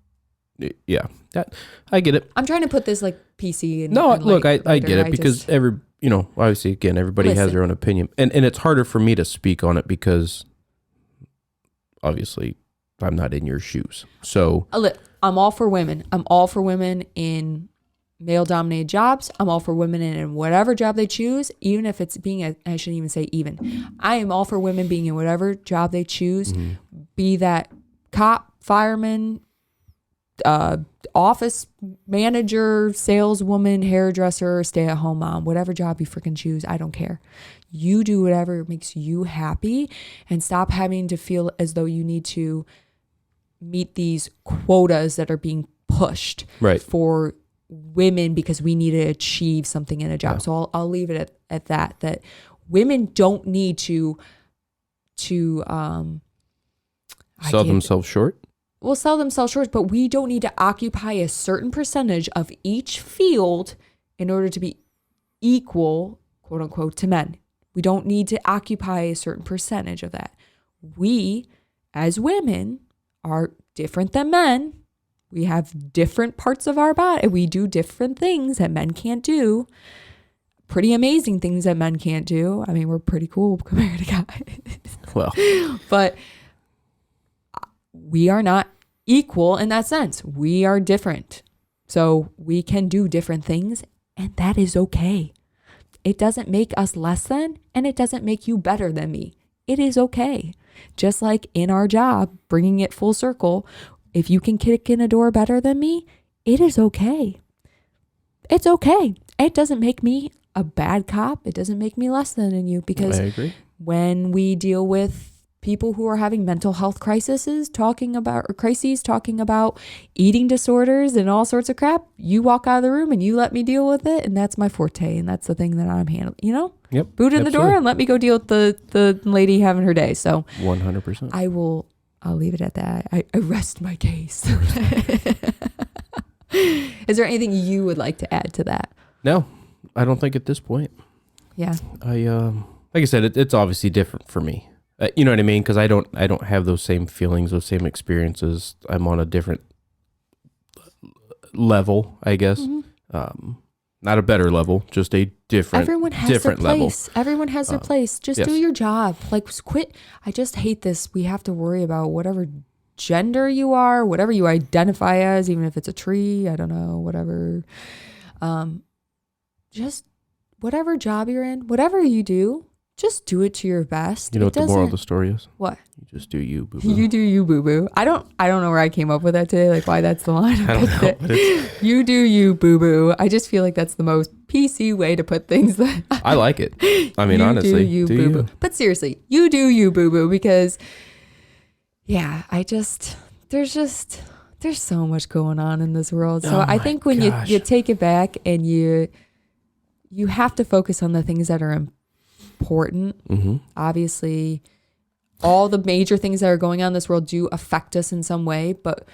yeah, that I get it. I'm trying to put this like PC and No, and look, I lighter. get it, because just- obviously, again, everybody has Listen. their own opinion, and it's harder for me to speak on it because obviously I'm not in your shoes. So I'm all for women. I'm all for women in male-dominated jobs. I'm all for women in whatever job they choose, even if it's I shouldn't even say even. I am all for women being in whatever job they choose, be that cop, fireman, office manager, saleswoman, hairdresser, stay-at-home mom, whatever job you freaking choose. I don't care. You do whatever makes you happy, and stop having to feel as though you need to meet these quotas that are being pushed Right. for women because we need to achieve something in a job. Yeah. So I'll leave it at that women don't need to sell themselves short. will sell themselves short, but we don't need to occupy a certain percentage of each field in order to be equal, quote unquote, to men. We don't need to occupy a certain percentage of that. We, as women, are different than men. We have different parts of our body. We do different things that men can't do. Pretty amazing things that men can't do. I mean, we're pretty cool compared to guys. Well, But we are not equal in that sense. We are different. So we can do different things, and that is okay. It doesn't make us less than, and it doesn't make you better than me. It is okay. Just like in our job, bringing it full circle, if you can kick in a door better than me, it is okay. It's okay. It doesn't make me a bad cop. It doesn't make me less than you, because I agree. when we deal with people who are having mental health crises, talking about eating disorders and all sorts of crap, you walk out of the room and you let me deal with it, and that's my forte, and that's the thing that I'm handling. Yep. Boot in the door absolutely. and let me go deal with the lady having her day. So 100%. I'll leave it at that. I rest my case. Is there anything you would like to add to that? No, I don't think at this point. Yeah. Like I said, it's obviously different for me. You know what I mean? Because I don't have those same feelings, those same experiences. I'm on a different level, I guess. Not a better level, just a different. Everyone has different their level. place. Everyone has their place. Just do yes. your job. Like, quit. I just hate this. We have to worry about whatever gender you are, whatever you identify as, even if it's a tree, I don't know, whatever. Just whatever job you're in, whatever you do, just do it to your best. You know It what the moral of doesn't- the story is? What? You just do you, boo boo. You do you, boo boo. I don't know where I came up with that today, like why that's the line. I don't know, but it's, You do you, boo boo. I just feel like that's the most PC way to put things. That I like it. I mean, you honestly, do you, do boo you. boo. But seriously, you do you, boo boo, because yeah, there's so much going on in this world. So Oh I my think when gosh. you take it back and you have to focus on the things that are important. Mm-hmm. Obviously, all the major things that are going on in this world do affect us in some way, but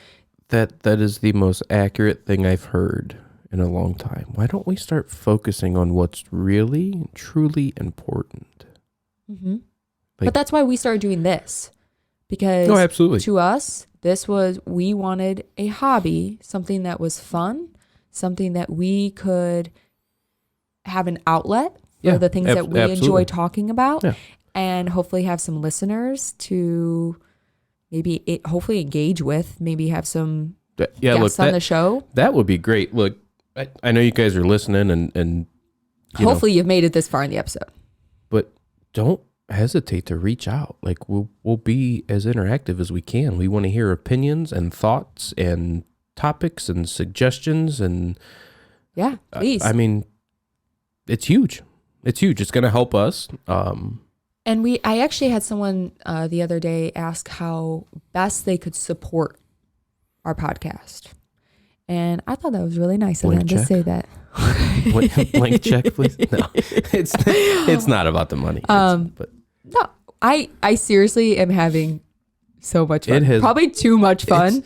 That is the most accurate thing I've heard in a long time. Why don't we start focusing on what's really and truly important? mm-hmm. Like- but that's why we started doing this, because No, absolutely. to us, we wanted a hobby, something that was fun, something that we could have an outlet for Yeah, the things that we absolutely. enjoy talking about, Yeah. and hopefully have some listeners to maybe hopefully engage with, maybe have some Yeah, look, guests on the show. that would be great. Look, I know you guys are listening and hopefully you've made it this far in the episode. But don't hesitate to reach out. Like we'll be as interactive as we can. We want to hear opinions and thoughts and topics and suggestions. And yeah, please. I mean, it's huge. It's huge. It's going to help us. And I actually had someone the other day ask how best they could support our podcast. And I thought that was really nice of them to say that. Blank check, please. No, it's not about the money. But no, I seriously am having so much fun. It has, probably too much fun.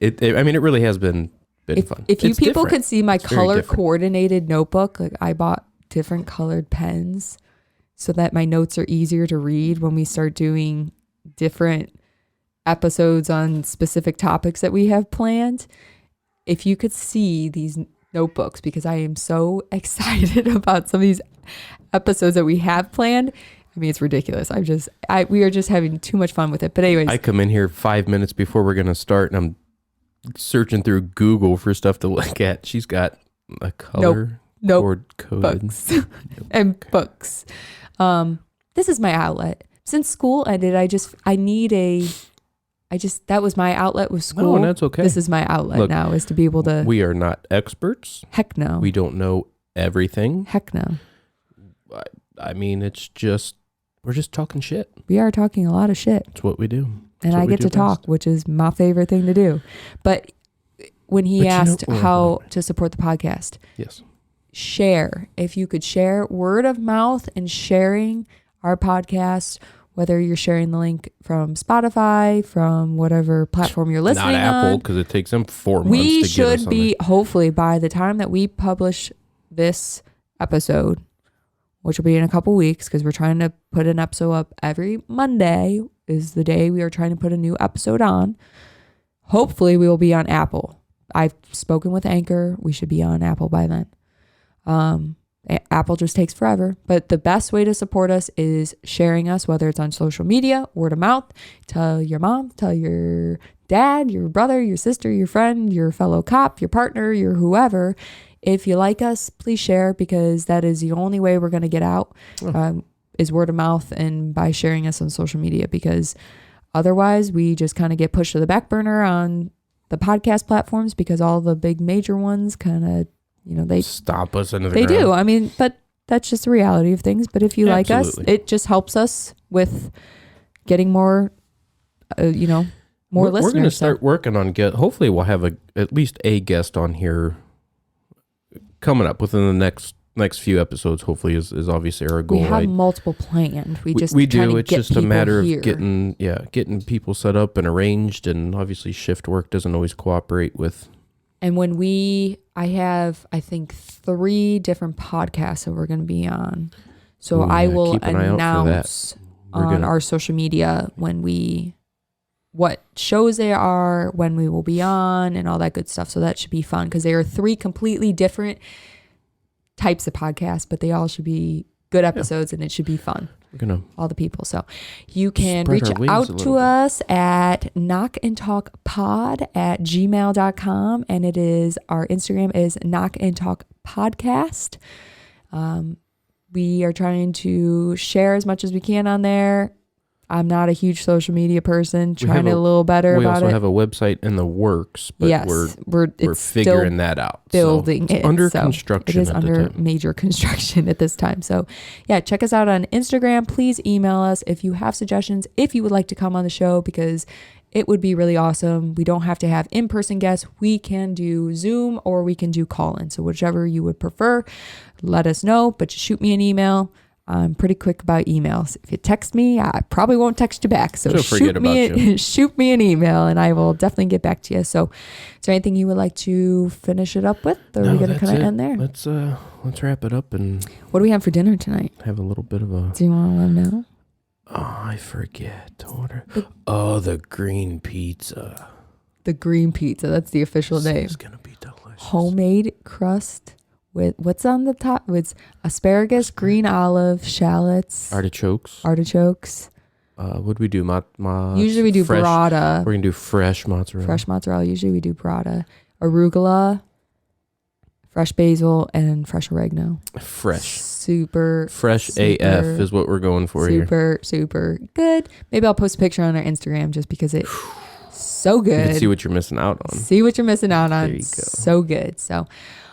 It really has been fun. If you people could see my color coordinated notebook, like I bought different colored pens so that my notes are easier to read when we start doing different episodes on specific topics that we have planned. If you could see these notebooks, because I am so excited about some of these episodes that we have planned. I mean, it's ridiculous. We are just having too much fun with it. But anyways, I come in here 5 minutes before we're going to start, and I'm searching through Google for stuff to look at. She's got a color coded books and books. This is my outlet. Since school ended, that was my outlet with school. No, and that's okay. This is my outlet now, is to be able to. We are not experts. Heck no. We don't know everything. Heck no. I mean, we're just talking shit. We are talking a lot of shit. It's what we do. And I get to talk, which is my favorite thing to do. But when he asked how to support the podcast, yes, share. If you could share word of mouth and sharing our podcast, whether you're sharing the link from Spotify, from whatever platform you're listening on. Not Apple, because it takes them 4 months to get us on. We should be, hopefully, by the time that we publish this episode, which will be in a couple weeks, because we're trying to put an episode up every Monday is the day we are trying to put a new episode on. Hopefully, we will be on Apple. I've spoken with Anchor. We should be on Apple by then. Apple just takes forever, but the best way to support us is sharing us, whether it's on social media, word of mouth. Tell your mom, tell your dad, your brother, your sister, your friend, your fellow cop, your partner, your whoever. If you like us, please share, because that is the only way we're going to get out, is word of mouth and by sharing us on social media, because otherwise we just kind of get pushed to the back burner on the podcast platforms, because all the big major ones kind of, they stomp us into the ground. They do. I mean, but that's just the reality of things. But if you like us, it just helps us with getting more, more listeners. We're going to start working on hopefully we'll have at least a guest on here coming up within the next few episodes. Hopefully is obviously our goal. We have multiple planned. We do. It's just a matter of getting people set up and arranged, and obviously shift work doesn't always cooperate with. And when I have, I think, 3 different podcasts that we're going to be on. So I will announce on our social media what shows they are, when we will be on, and all that good stuff. So that should be fun, because they are 3 completely different types of podcasts, but they all should be good episodes, and it should be fun. We're gonna all the people. So you can reach out to us at knockandtalkpod@gmail.com, and our Instagram is knockandtalkpodcast. We are trying to share as much as we can on there. I'm not a huge social media person, trying a little better about it. We also have a website in the works, but yes, we're figuring that out. Building it. Under construction. It is under major construction at this time. So yeah, check us out on Instagram. Please email us if you have suggestions, if you would like to come on the show, because it would be really awesome. We don't have to have in-person guests. We can do Zoom or we can do call-in. So whichever you would prefer, let us know, but just shoot me an email. I'm pretty quick about emails. If you text me, I probably won't text you back. So shoot me an email, and I will definitely get back to you. So is there anything you would like to finish it up with? Or are we going to kind of end there? Let's wrap it up. And what do we have for dinner tonight? Have a little bit of a... Do you want to let them know? Oh, I forget to order. The green pizza. The green pizza. That's the official name. It's going to be delicious. Homemade crust. With what's on the top? It's asparagus, green olive, shallots, artichokes. What do we do? Usually we do burrata. We're gonna do fresh mozzarella. Usually we do burrata, arugula, fresh basil, and fresh oregano. Fresh Super AF is what we're going for here. Super good. Maybe I'll post a picture on our Instagram just because it's so good. You can see what you're missing out on. See what you're missing out on. There you go. So good. So,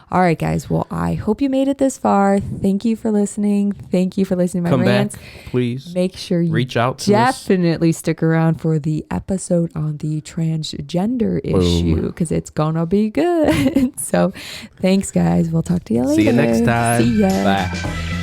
all right, guys. Well, I hope you made it this far. Thank you for listening. Thank you for listening to my rants. Come back, please. Make sure you reach out to us. Definitely stick around for the episode on the transgender issue because it's gonna be good. So, thanks, guys. We'll talk to you later. See you next time. See ya. Bye.